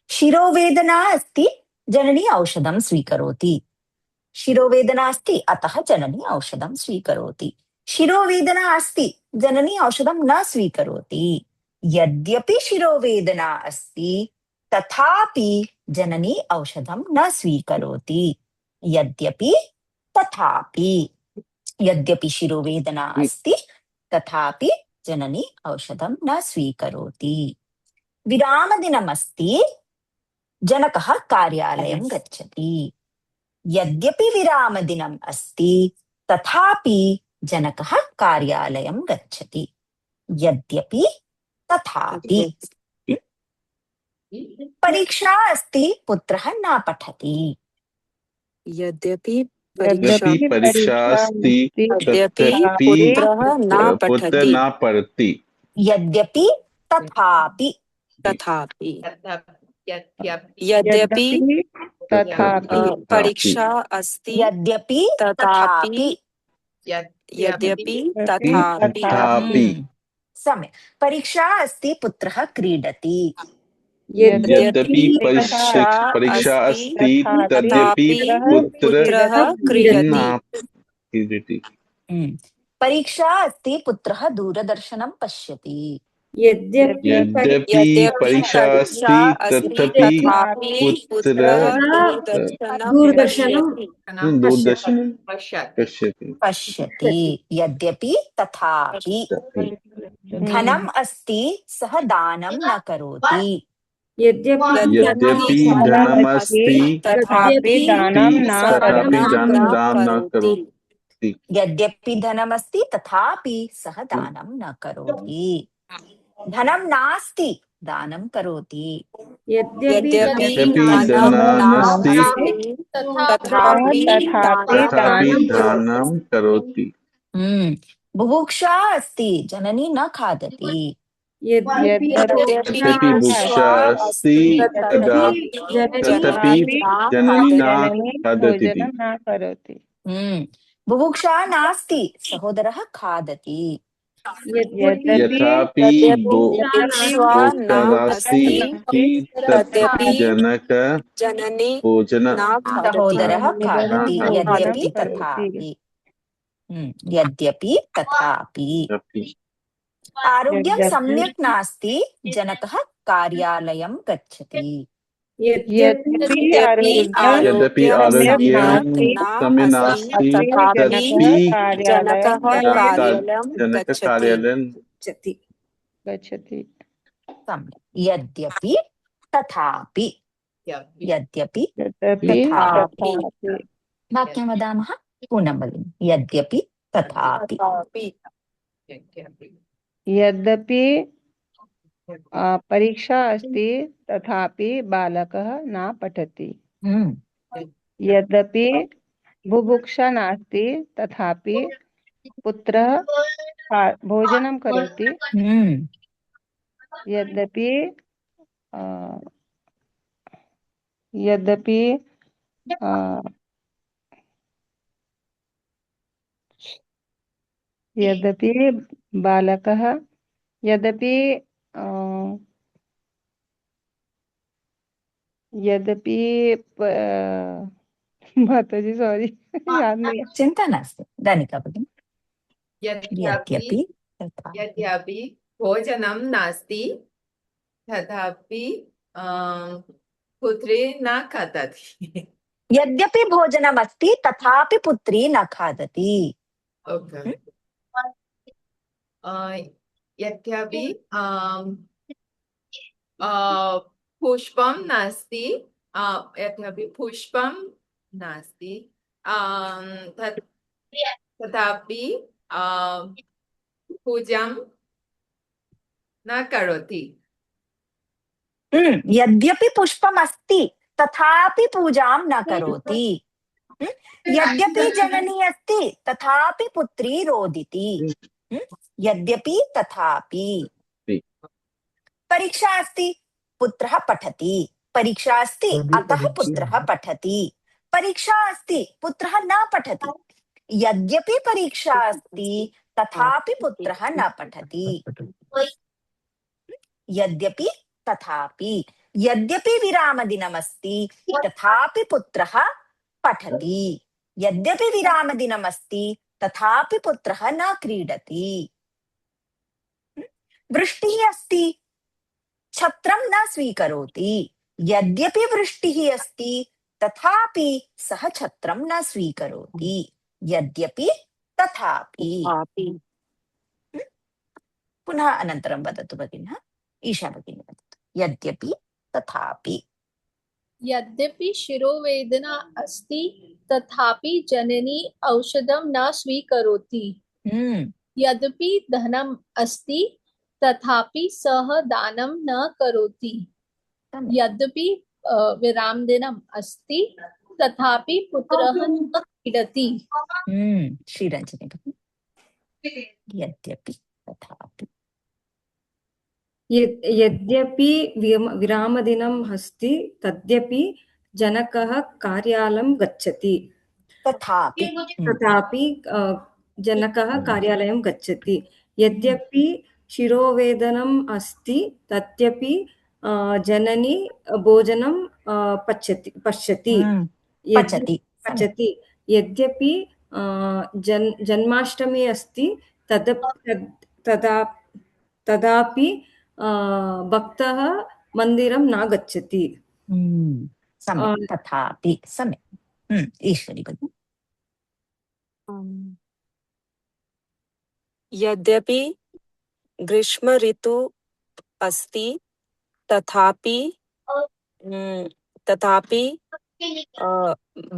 शिरोवेदना अस्ति जननी औषधं स्वीकरोति शिरोवेदना अस्ति अतः जननी औषधं स्वीकरोति शिरोवेदना अस्ति जननी औषधं न स्वीकरोति यद्यपि शिरोवेदना अस्ति तथापि जननी औषधं न स्वीकरोति यद्यपि तथापि यद्यपि शिरोवेदना अस्ति तथापि जननी औषधं न स्वीकरोति विरामदिनमस्ति जनकः कार्यालयं गच्छति यद्यपि विरामदिनम् अस्ति तथापि जनकः कार्यालयं गच्छति यद्यपि तथापि परीक्षा अस्ति पुत्रः न पठति। यद्यपि यद्यपि परीक्षा अस्ति यद्यपि तथापि पुत्रः न पुत्र पठति न पढ़ति। यद्यपि तथापि तथापि यद्यपि यद्यपि तथापि परीक्षा अस्ति यद्यपि तथापि तथापि यद्यपि तथापि तथापि सम्यक्। परीक्षा अस्ति पुत्रः क्रीडति। यद्यपि परीक्षा अस्ति तथापि पुत्रः पुत्र न क्रीडति क्रीडति। परीक्षा अस्ति पुत्रः दूरदर्शनं पश्यति। यद्यपि परीक्षा अस्ति तथापि पुत्रः दूरदर्शनं दूरदर्शनं पश्यति। पश्यति। यद्यपि तथापि धनम् अस्ति सः दानं न करोति। यद्यपि धनमस्ति तथापि दानं न तथापि करोति। दान न करोति। यद्यपि धनमस्ति तथापि सः दानं न करोति। धनं नास्ति दानं करोति। यद्यपि धनं धनं नास्ति तथापि तथापि दानं दानं करोति। बुभुक्षा अस्ति जननी न खादति। यद्यपि बुभुक्षा अस्ति तथापि जननी न खादति। भोजनं न करोति। बुभुक्षा नास्ति सहोदरः खादति। यथापि बुभुक्षा नास्ति तथापि जननी भोजन न खादति सहोदरः खादति। खादति। यद्यपि तथापि यद्यपि तथापि आरोग्यं सम्यक् नास्ति जनकः कार्यालयं गच्छति। यद्यपि आरोग्यं सम्यक् नास्ति तथापि जनकः कार्यालयं जनकः कार्यालयं गच्छति। सम्यक्। यद्यपि तथापि यद्यपि तथापि वाक्यं वदामः। पूर्णं भगिनि। यद्यपि तथापि यद्यपि परीक्षा अस्ति तथापि बालकः न पठति। यद्यपि बुभुक्षा नास्ति तथापि पुत्रः भोजनं करोति। यद्यपि यद्यपि बालकः यद्यपि माताजी सॉरी याद नहीं। चिन्ता नास्ति दानिका भगिनि। यद्यपि यद्यपि भोजनं नास्ति तथापि पुत्री न खादति। यद्यपि भोजनमस्ति तथापि पुत्री न खादति। यद्यपि पुष्पं नास्ति यद्यपि पुष्पं नास्ति तथापि पूजां न करोति। यद्यपि पुष्पमस्ति तथापि पूजां न करोति। यद्यपि जननी अस्ति तथापि पुत्री रोदिति। यद्यपि तथापि परीक्षा अस्ति पुत्रः पठति। परीक्षा अस्ति अतः पुत्रः पठति। परीक्षा अस्ति पुत्रः न पठति। यद्यपि परीक्षा अस्ति तथापि पुत्रः न पठति। यद्यपि तथापि यद्यपि विरामदिनमस्ति तथापि पुत्रः पठति। यद्यपि विरामदिनमस्ति तथापि पुत्रः न क्रीडति। वृष्टिः अस्ति छत्रं न स्वीकरोति। यद्यपि वृष्टिः अस्ति तथापि सः छत्रं न स्वीकरोति। यद्यपि तथापि पुनः अनन्तरं वदतु भगिनी। ईशा भगिनी वदतु। यद्यपि तथापि यद्यपि शिरोवेदना अस्ति तथापि जननी औषधं न स्वीकरोति। यद्यपि धनम् अस्ति तथापि सः दानं न करोति। यद्यपि विरामदिनम् अस्ति तथापि पुत्रः न क्रीडति। श्रीरञ्जनी भगिनी। यद्यपि तथापि। यद्यपि विरामदिनम् अस्ति तद्यपि जनकः कार्यालयं गच्छति। तथापि। जनकः कार्यालयं गच्छति। यद्यपि शिरोवेदनम् अस्ति तद्यपि जननी भोजनं पश्यति। यद्यपि जन्माष्टमी अस्ति तदापि भक्तः मन्दिरं न गच्छति। तथापि। सम्यक्। ईश्वरी भगिनी। यद्यपि ग्रीष्म ऋतु अस्ति तथापि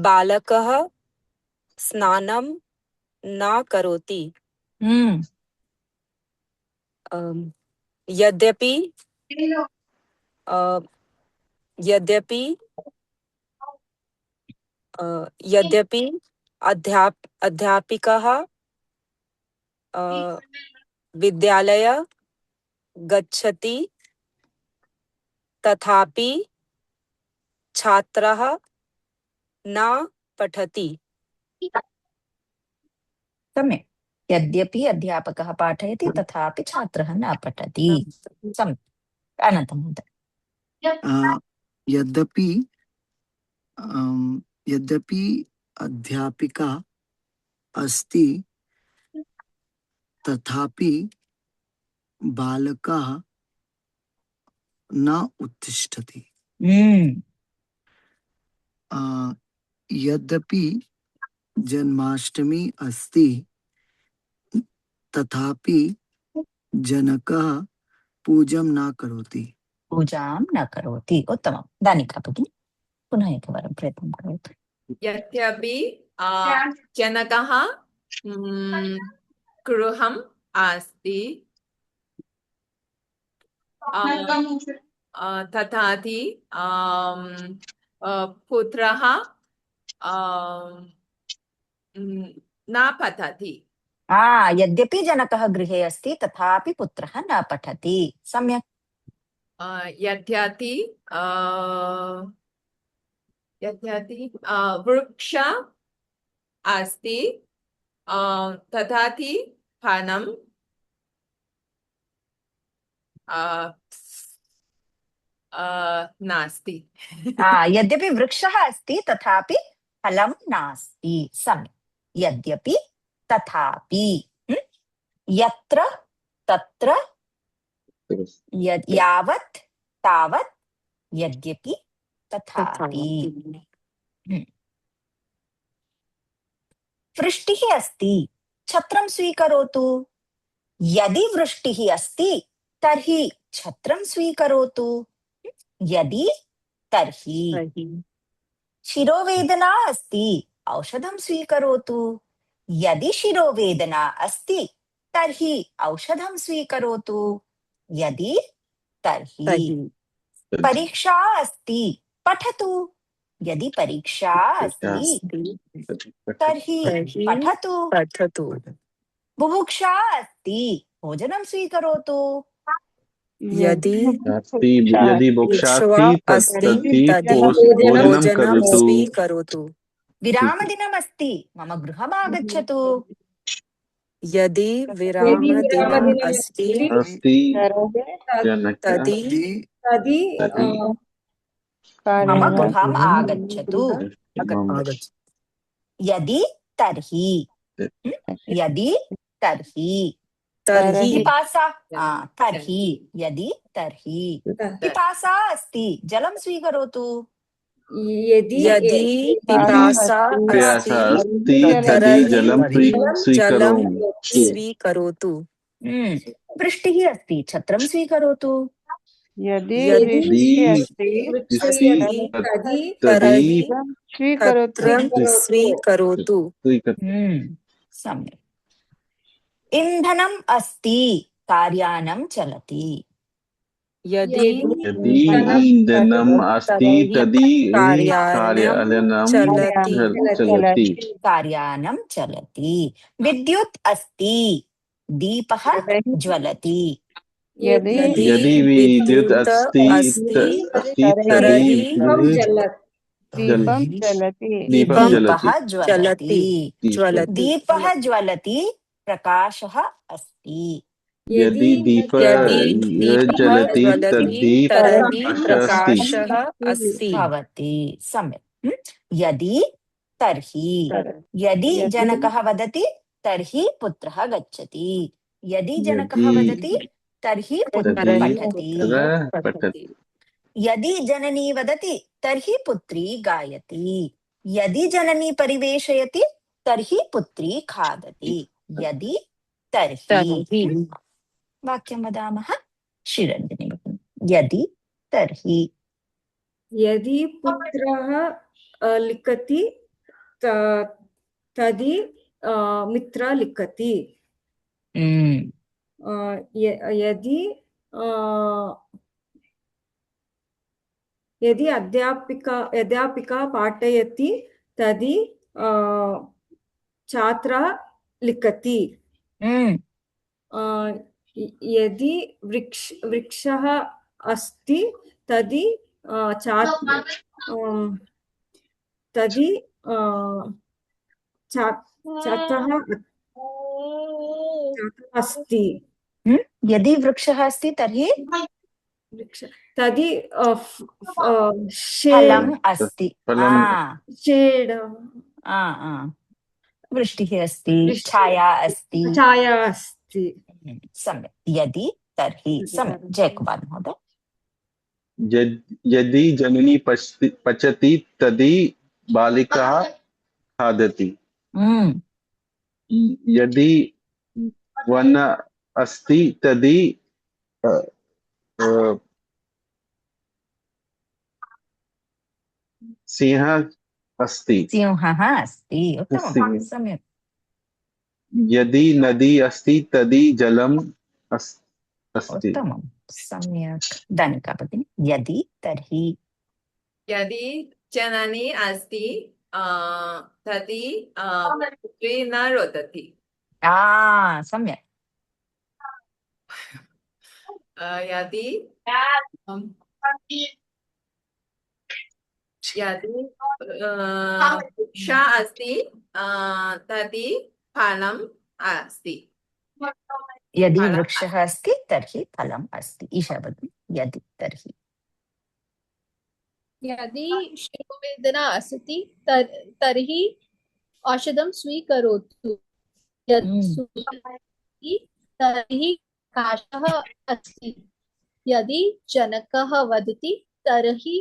बालकः स्नानं न करोति। यद्यपि अध्यापिकः विद्यालय गच्छति तथापि छात्रः न पठति। सम्यक्। यद्यपि अध्यापकः पाठयति तथापि छात्रः न पठति। सम्यक्। अनन्तरं महोदय। यद्यपि अध्यापिका अस्ति तथापि बालकः न उत्तिष्ठति। यद्यपि जन्माष्टमी अस्ति तथापि जनकः पूजां न करोति। उत्तमं। दानिका भगिनी पुनः एकवारं प्रयत्नं करोतु। यद्यपि जनकः गृहम् अस्ति तथापि पुत्रः न पठति। यद्यपि जनकः गृहे अस्ति तथापि पुत्रः न पठति। सम्यक्। यद्यपि वृक्ष अस्ति तथापि फलं नास्ति। यद्यपि वृक्षः अस्ति तथापि फलं नास्ति। सम्यक्। यद्यपि तथापि। यत्र तत्र यावत् तावत् यद्यपि तथापि। वृष्टिः अस्ति छत्रं स्वीकरोतु। यदि वृष्टिः अस्ति तर्हि छत्रं स्वीकरोतु। यदि तर्हि। शिरोवेदना अस्ति औषधं स्वीकरोतु। यदि शिरोवेदना अस्ति तर्हि औषधं स्वीकरोतु। यदि तर्हि। परीक्षा अस्ति पठतु। यदि परीक्षा अस्ति तर्हि पठतु। बुभुक्षा अस्ति भोजनं स्वीकरोतु। यदि बुभुक्षा अस्ति भोजनं स्वीकरोतु। विरामदिनम् अस्ति मम गृहम् आगच्छतु। यदि विरामदिनम् अस्ति तदि मम गृहम् आगच्छतु। यदि तर्हि। यदि तर्हि। पिपासा। तर्हि। यदि तर्हि। पिपासा अस्ति जलं स्वीकरोतु। यदि पिपासा अस्ति तर्हि जलं स्वीकरोतु। वृष्टिः अस्ति छत्रं स्वीकरोतु। यदि तर्हि छत्रं स्वीकरोतु। सम्यक्। इन्धनम् अस्ति कार्यानं चलति। यदि यदि धनम् धनम् अस्ति तर्हि तर्हि कार्यानं कार्यालयं चलति। चलति। कार्यानं चलति। विद्युत् अस्ति, दीपः ज्वलति। यदि यदि विद्युत् विद्युत् अस्ति अस्ति तर्हि तर्हि दीपं जलति। दीपं जल चलति। दीपं दीपः जलति। ज्वलति। ज्वलति। दीपः ज्वलति, प्रकाशः अस्ति। यदि यदि दीपः जलति ज्वलति तर्हि तर्हि प्रकाशः अस्ति। प्रकाशः अस्ति। भवति। सम्यक्। यदि तर्हि, यदि यदि जनकः वदति तर्हि पुत्रः गच्छति। यदि जनकः यदि वदति तर्हि पुत्री तर्हि पठति। पुत्रः पठति। यदि जननी वदति तर्हि पुत्री गायति। यदि जननी परिवेशयति तर्हि पुत्री खादति। यदि तर्हि। तर्हि वाक्यं वदामः। श्रीरञ्जनी भगिनी, यदि तर्हि। यदि पुत्रः लिखति तदि मित्र लिखति। यदि यदि अध्यापिका पाठयति तदि छात्रः लिखति। यदि वृक्षः अस्ति तदि छात्रः अस्ति। यदि वृक्षः अस्ति तर्हि तदि फलम् अस्ति। शेड वृष्टिः अस्ति, छाया अस्ति। छाया अस्ति। सम्यक्। यदि तर्हि। सम्यक्। जयकुमार महोदय। यदि जननी पचति तर्हि बालिका खादति। यदि वन अस्ति तर्हि सिंहः अस्ति। सिंहः अस्ति। उत्तमं। सम्यक्। यदि नदी अस्ति तर्हि जलम् अस्ति। उत्तमं। सम्यक्। दानिका भगिनी, यदि तर्हि। यदि जननी अस्ति तर्हि पुत्री न रोदति। सम्यक्। यदि वृक्षः अस्ति तर्हि फलम् अस्ति। यदि वृक्षः अस्ति तर्हि फलम् अस्ति। ईशा भगिनी, यदि तर्हि। यदि शिरोवेदना अस्ति तर्हि औषधं स्वीकरोतु। यदि अस्ति तर्हि काशः अस्ति। यदि जनकः वदति तर्हि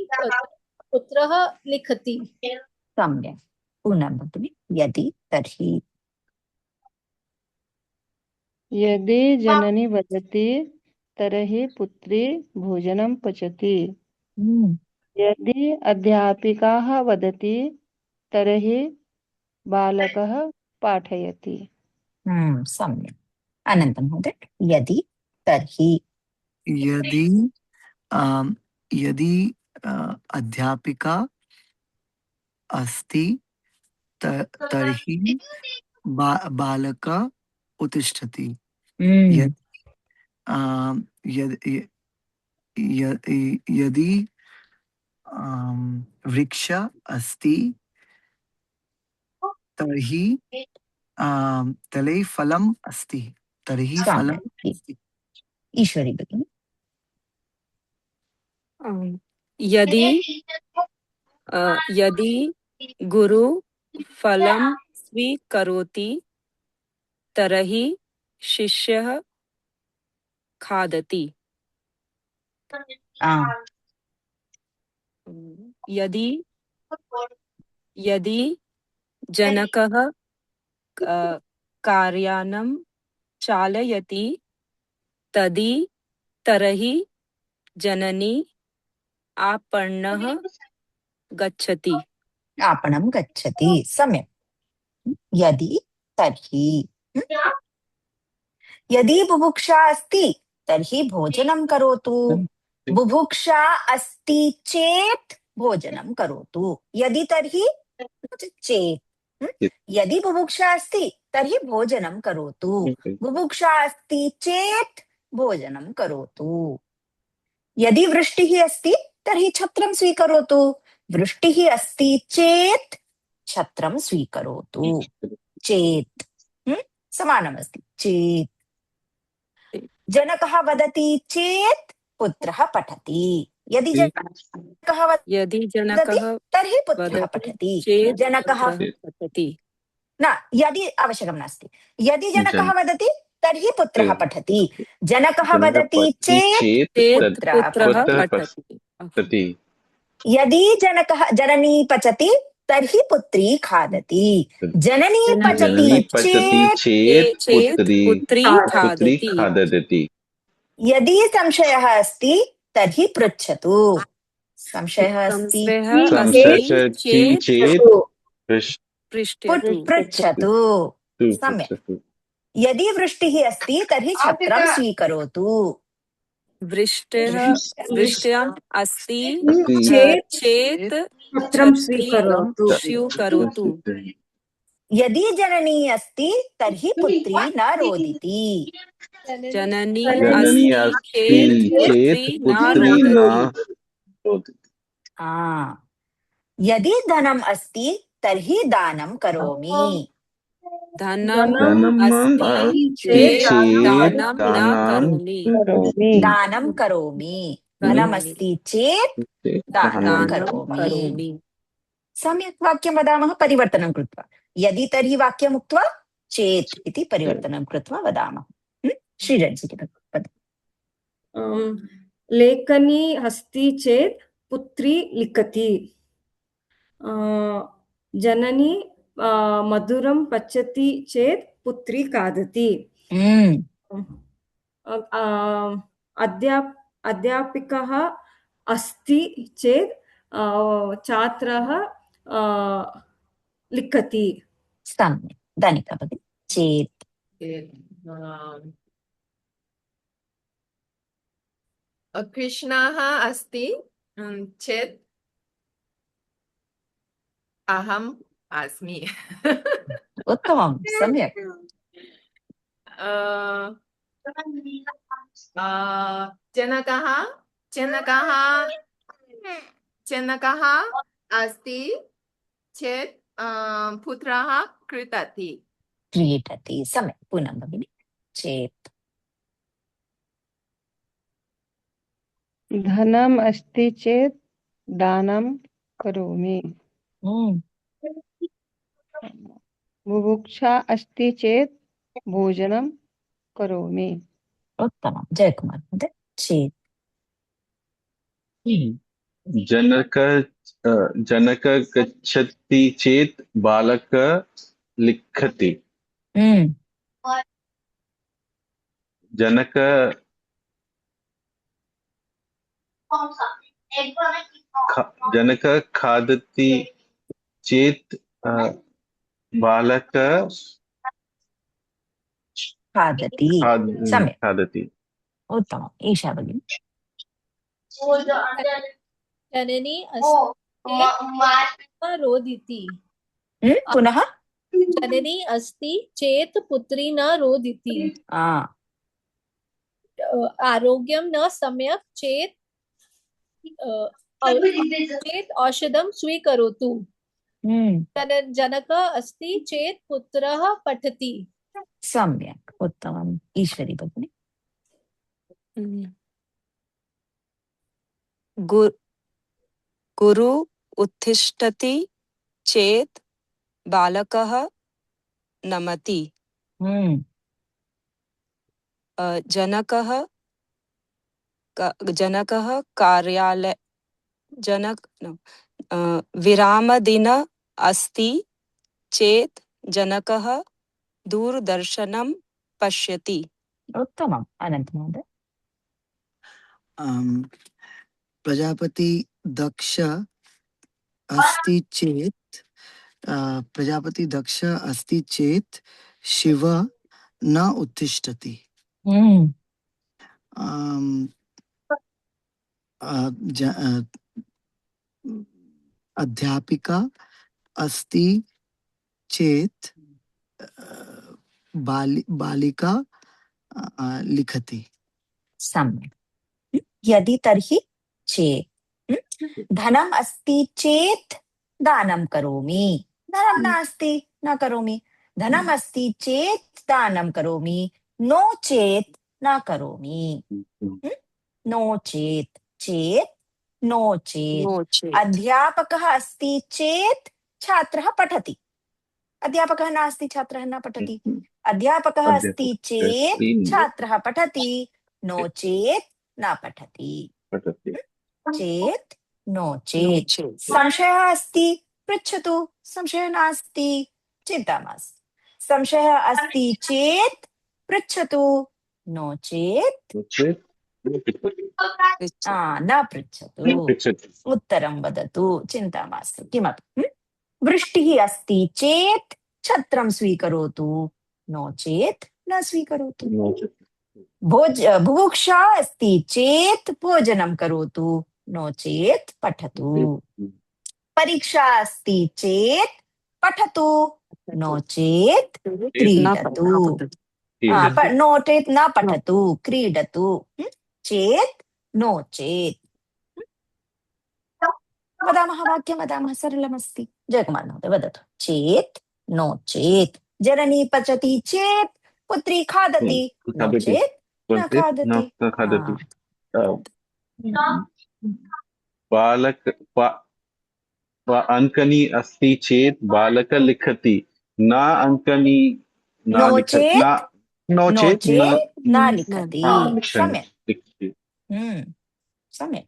पुत्रः लिखति। सम्यक्। पुनः भगिनी, यदि तर्हि। यदि जननी वदति तर्हि पुत्री भोजनं पचति। यदि अध्यापिका वदति तर्हि बालकः पाठयति। सम्यक्। अनन्तरं महोदय, यदि तर्हि। यदि अध्यापिका अस्ति तर्हि बालकः उत्तिष्ठति। यदि वृक्षः अस्ति तर्हि तले फलम् अस्ति। तर्हि फलम् अस्ति। ईश्वरी भगिनी, यदि गुरु फलं स्वीकरोति तर्हि शिष्यः खादति। यदि जनकः कार्यानं चालयति तर्हि जननी आपणं गच्छति। सम्यक्। यदि तर्हि। यदि बुभुक्षा अस्ति तर्हि भोजनं करोतु। बुभुक्षा अस्ति चेत् भोजनं करोतु, यदि तर्हि चेत्। यदि बुभुक्षा अस्ति तर्हि भोजनं करोतु, बुभुक्षा अस्ति चेत् भोजनं करोतु। यदि वृष्टिः अस्ति तर्हि छत्रं स्वीकरोतु, वृष्टिः अस्ति चेत् छत्रं स्वीकरोतु। चेत् समानमस्ति, चेत्। जनकः वदति चेत् पुत्रः पठति, यदि जनकः यदि वदति जनकः तर्हि पुत्रः वदति पठति। चेत् जनकः पुत्रः पठति। न, यदि आवश्यकं नास्ति। यदि जनकः वदति तर्हि पुत्रः पठति, जनकः वदति चेत् पुत्रः पठति। यदि जननी पचति तर्हि पुत्री खादति, जननी पचति चेत् पुत्री खादति। यदि संशयः अस्ति तर्हि पृच्छतु, संशयः अस्ति चेत् पृच्छतु। सम्यक्। यदि वृष्टिः अस्ति तर्हि छत्रं स्वीकरोतु, वृष्ट्याम् अस्ति चेत् छत्रं स्वीकरोतु। यदि जननी अस्ति तर्हि पुत्री न रोदिति, जननी जननी अस्ति चेत् पुत्री न रोदिति। यदि धनम् अस्ति तर्हि दानं करोमि, धनम् अस्ति चेत् दानं करोमि, धनमस्ति चेत् दानं करोमि। सम्यक् वाक्यं वदामः परिवर्तनं कृत्वा। यदि तर्हि वाक्यम् उक्त्वा चेत् इति परिवर्तनं कृत्वा वदामः। श्रीरञ्जी वदतु। लेखनी अस्ति चेत् पुत्री लिखति, जननी मधुरं पचति चेत् पुत्री खादति, अध्यापिकः अस्ति चेत् छात्रः लिखति। सम्यक्, दानिका भगिनी। चेत् कृष्णः अस्ति चेत् अहम् अस्मि। उत्तमं, सम्यक्। जनकः अस्ति चेत् पुत्रः क्रीडति। सम्यक्, पुनः भगिनि। चेत् धनम् अस्ति चेत् दानं करोमि, बुभुक्षा अस्ति चेत् भोजनं करोमि। उत्तमं, जयकुमार महोदय। चेत् जनक गच्छति चेत् बालक लिखति, जनक खादति चेत् बालक खादति। सम्यक्, खादति। उत्तमम्। ईशा भगिनी। जननी अस्ति रोदिति। पुनः जननी अस्ति चेत् पुत्री न रोदिति। आरोग्यं न सम्यक् चेत् औषधं स्वीकरोतु। जनकः अस्ति चेत् पुत्रः पठति। सम्यक्, उत्तमम्। ईश्वरी भगिनी। गुरु उत्तिष्ठति चेत् बालकः नमति, जनकः कार्यालय विरामदिन अस्ति चेत् जनकः दूरदर्शनं पश्यति। उत्तमम्। अनंत महोदय। प्रजापति दक्ष अस्ति चेत् शिव न उत्तिष्ठति। अध्यापिका अस्ति चेत् बालिका लिखति। सम्यक्। यदि तर्हि चेत्। धनम् अस्ति चेत् दानं करोमि, धनं नास्ति न करोमि। धनम् अस्ति चेत् दानं करोमि, नो चेत् न करोमि। नो चेत्, चेत् नो चेत्। No check. अध्यापकः अस्ति चेत् छात्रः पठति, अध्यापकः नास्ति छात्रः न पठति। अध्यापकः अस्ति चेत् छात्रः पठति, नो चेत् न पठति। चेत् नो No चेत्। check. संशयः अस्ति पृच्छतु, संशयः नास्ति चिन्ता मास्तु। संशयः अस्ति चेत् पृच्छतु, नो चेत् न पृच्छतु, उत्तरं वदतु, चिन्ता मास्तु किमपि। वृष्टिः अस्ति चेत् छत्रं स्वीकरोतु, नो चेत् न स्वीकरोतु। बुभुक्षा अस्ति चेत् भोजनं करोतु, नो चेत् पठतु। परीक्षा अस्ति चेत् पठतु, नो चेत् क्रीडतु। नो चेत् न पठतु, क्रीडतु। चेत् नो चेत्। वदामः, वाक्यं वदामः, सरलमस्ति। जयकुमार महोदय वदतु। चेत् नो चेत्। जननी पचति चेत् पुत्री खादति, नो चेत् न खादति। बालक अंकनी अस्ति चेत् बालक लिखति, न अंकनी नो चेत् नो चेत् न लिखति। सम्यक्, सम्यक्।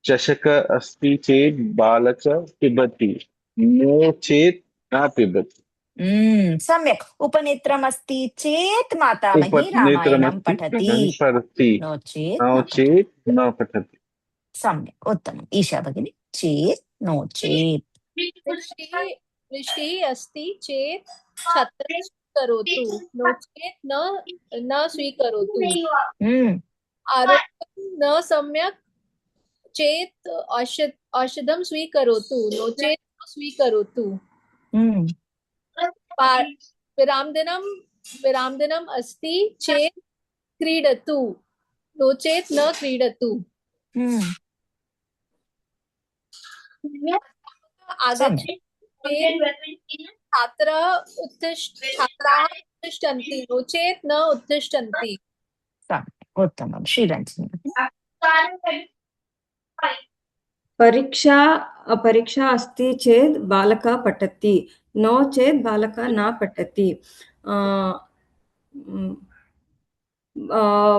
चषक अस्ति चेत् बालक पिबति, नो चेत् न पिबति। सम्यक्। उपनेत्रम् अस्ति चेत् मातामही रामायणं पठति, नो चेत् न पठति। सम्यक्, उत्तमम्। ईशा भगिनी, चेत् नो चेत्। वृष्टिः अस्ति चेत् छत्रं स्वीकरोतु, नो चेत् न स्वीकरोतु। आरोग्यं न सम्यक् चेत् औषधं स्वीकरोतु, नो चेत् न स्वीकरोतु। विरामदिनम् अस्ति चेत् क्रीडतु, नो चेत् न क्रीडतु। आगच्छति छात्राः उत्तिष्ठन्ति, नो चेत् न उत्तिष्ठन्ति। उत्तमं। श्रीरञ्जनी, परीक्षा अस्ति चेत् बालकः पठति, नो चेत् बालकः न पठति।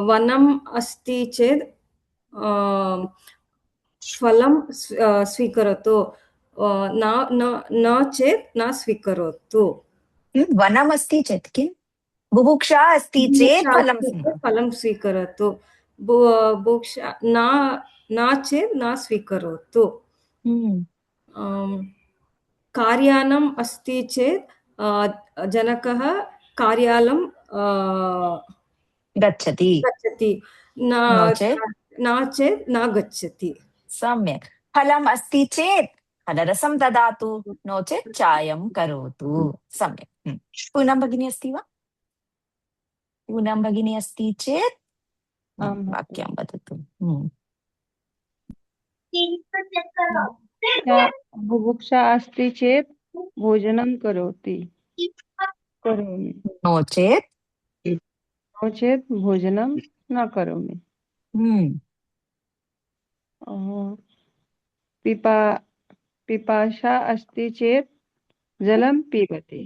वनम् अस्ति चेत् फलं स्वीकरोतु, न चेत् न स्वीकरोतु। वनम् अस्ति चेत् किं? बुभुक्षा अस्ति चेत् फलं स्वीकरोतु, बुभुक्षा न चेत् न स्वीकरोतु। कार्यानम् अस्ति चेत् जनकः कार्यालयं गच्छति, न चेत् न गच्छति। सम्यक्। फलम् अस्ति चेत् फलरसं ददातु, नो चेत् चायं करोतु। सम्यक्। पूनम भगिनी अस्ति वा? पूनम भगिनी अस्ति चेत् वाक्यं वदतु। बुभुक्षा अस्ति चेत् भोजनं करोमि, नो चेत् भोजनं न करोमि। पिपासा अस्ति चेत् जलं पिबति,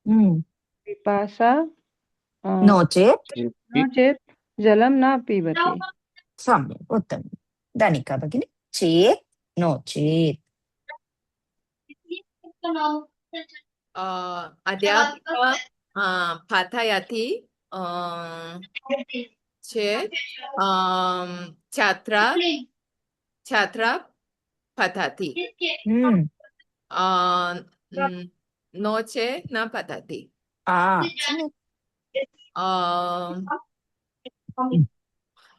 पिपासा नो चेत् जलं न पिबति। सम्यक्, उत्तमं। दानिका भगिनी, चेत् नो चेत्। अध्यापिका पाठयति चेत् छात्रा पठति, नो चेत् न पठति।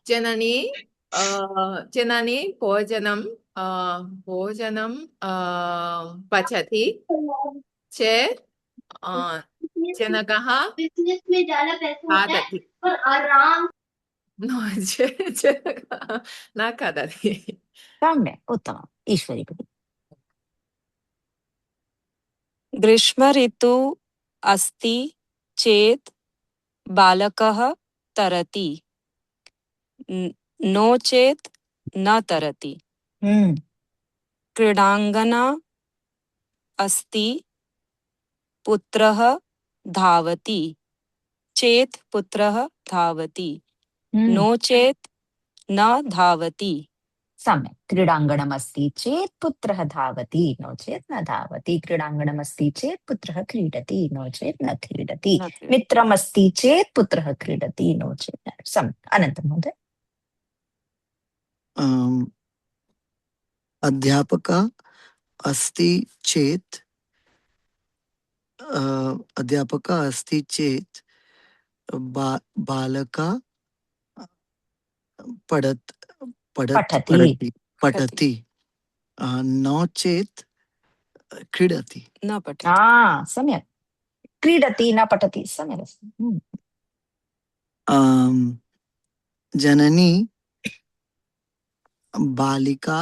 जननी जनानी भोजनं पचति चेत् जनकः खादति नो चेत् जनकः न खादति सम्यक् उत्तमम् ईश्वरी भगिनी ग्रीष्म ऋतु अस्ति चेत् बालकः तरति नो चेत् न तरति क्रीडाङ्गना अस्ति पुत्रः धावति चेत् पुत्रः धावति नो चेत् न धावति सम्यक् क्रीडाङ्गणमस्ति चेत् पुत्रः धावति नो चेत् न धावति क्रीडाङ्गणमस्ति चेत् पुत्रः क्रीडति नो चेत् न क्रीडति न क्रीडति। मित्रमस्ति चेत् पुत्रः क्रीडति नो चेत् न सम्यक् अनन्तरं महोदय अध्यापकः अस्ति चेत् बालकः पठति नो चेत् क्रीडति न पठति सम्यक् क्रीडति न पठति सम्यक् अस्ति जननी बालिका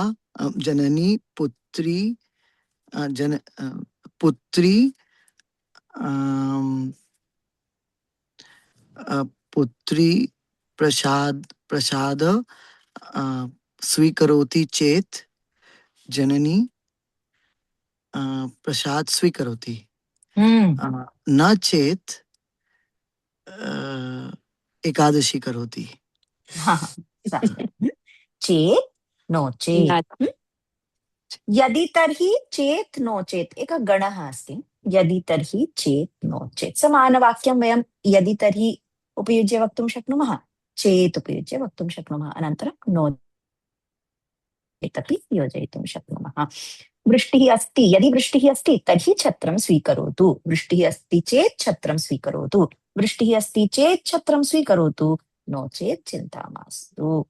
जननी पुत्री पुत्री प्रसाद स्वीकरोति चेत् जननी प्रसाद स्वीकरोति न चेत् एकादशी करोति चेत् नो चेत् यदि तर्हि चेत् नो चेत् एकः गणः अस्ति यदि तर्हि चेत् नो चेत् समानवाक्यं वयं यदि तर्हि उपयुज्य वक्तुं शक्नुमः चेत् उपयुज्य वक्तुं शक्नुमः अनन्तरं नो चेत् अपि योजयितुं शक्नुमः वृष्टिः अस्ति यदि वृष्टिः अस्ति तर्हि छत्रं स्वीकरोतु वृष्टिः अस्ति चेत् छत्रं स्वीकरोतु वृष्टिः अस्ति चेत् छत्रं स्वीकरोतु नो चेत् चिन्ता मास्तु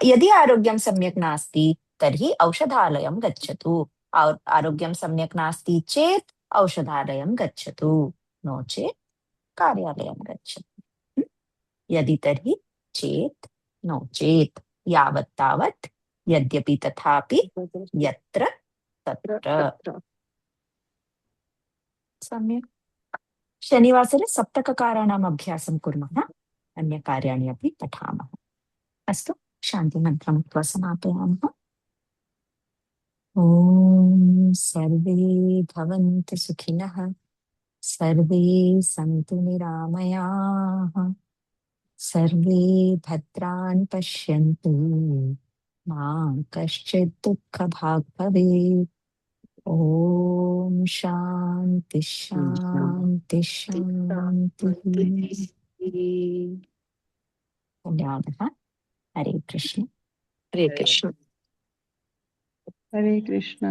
यदि आरोग्यं सम्यक् नास्ति तर्हि औषधालयं गच्छतु आरोग्यं सम्यक् नास्ति चेत् औषधालयं गच्छतु नो चेत् कार्यालयं गच्छतु यदि तर्हि चेत् नो चेत् यावत् तावत् यद्यपि तथापि यत्र तत्र सम्यक् शनिवासरे सप्तककाराणाम् अभ्यासं कुर्मः अन्यकार्याणि अपि पठामः अस्तु शान्तिमन्त्रम् उक्त्वा समापयामः ॐ सर्वे भवन्तु सुखिनः सर्वे सन्तु निरामयाः सर्वे भद्राणि पश्यन्तु मा कश्चित् दुःखभाग् भवेत् ॐ शान्ति शान्ति शान्तिः धन्यवादः हरे कृष्ण हरे कृष्ण हरे कृष्ण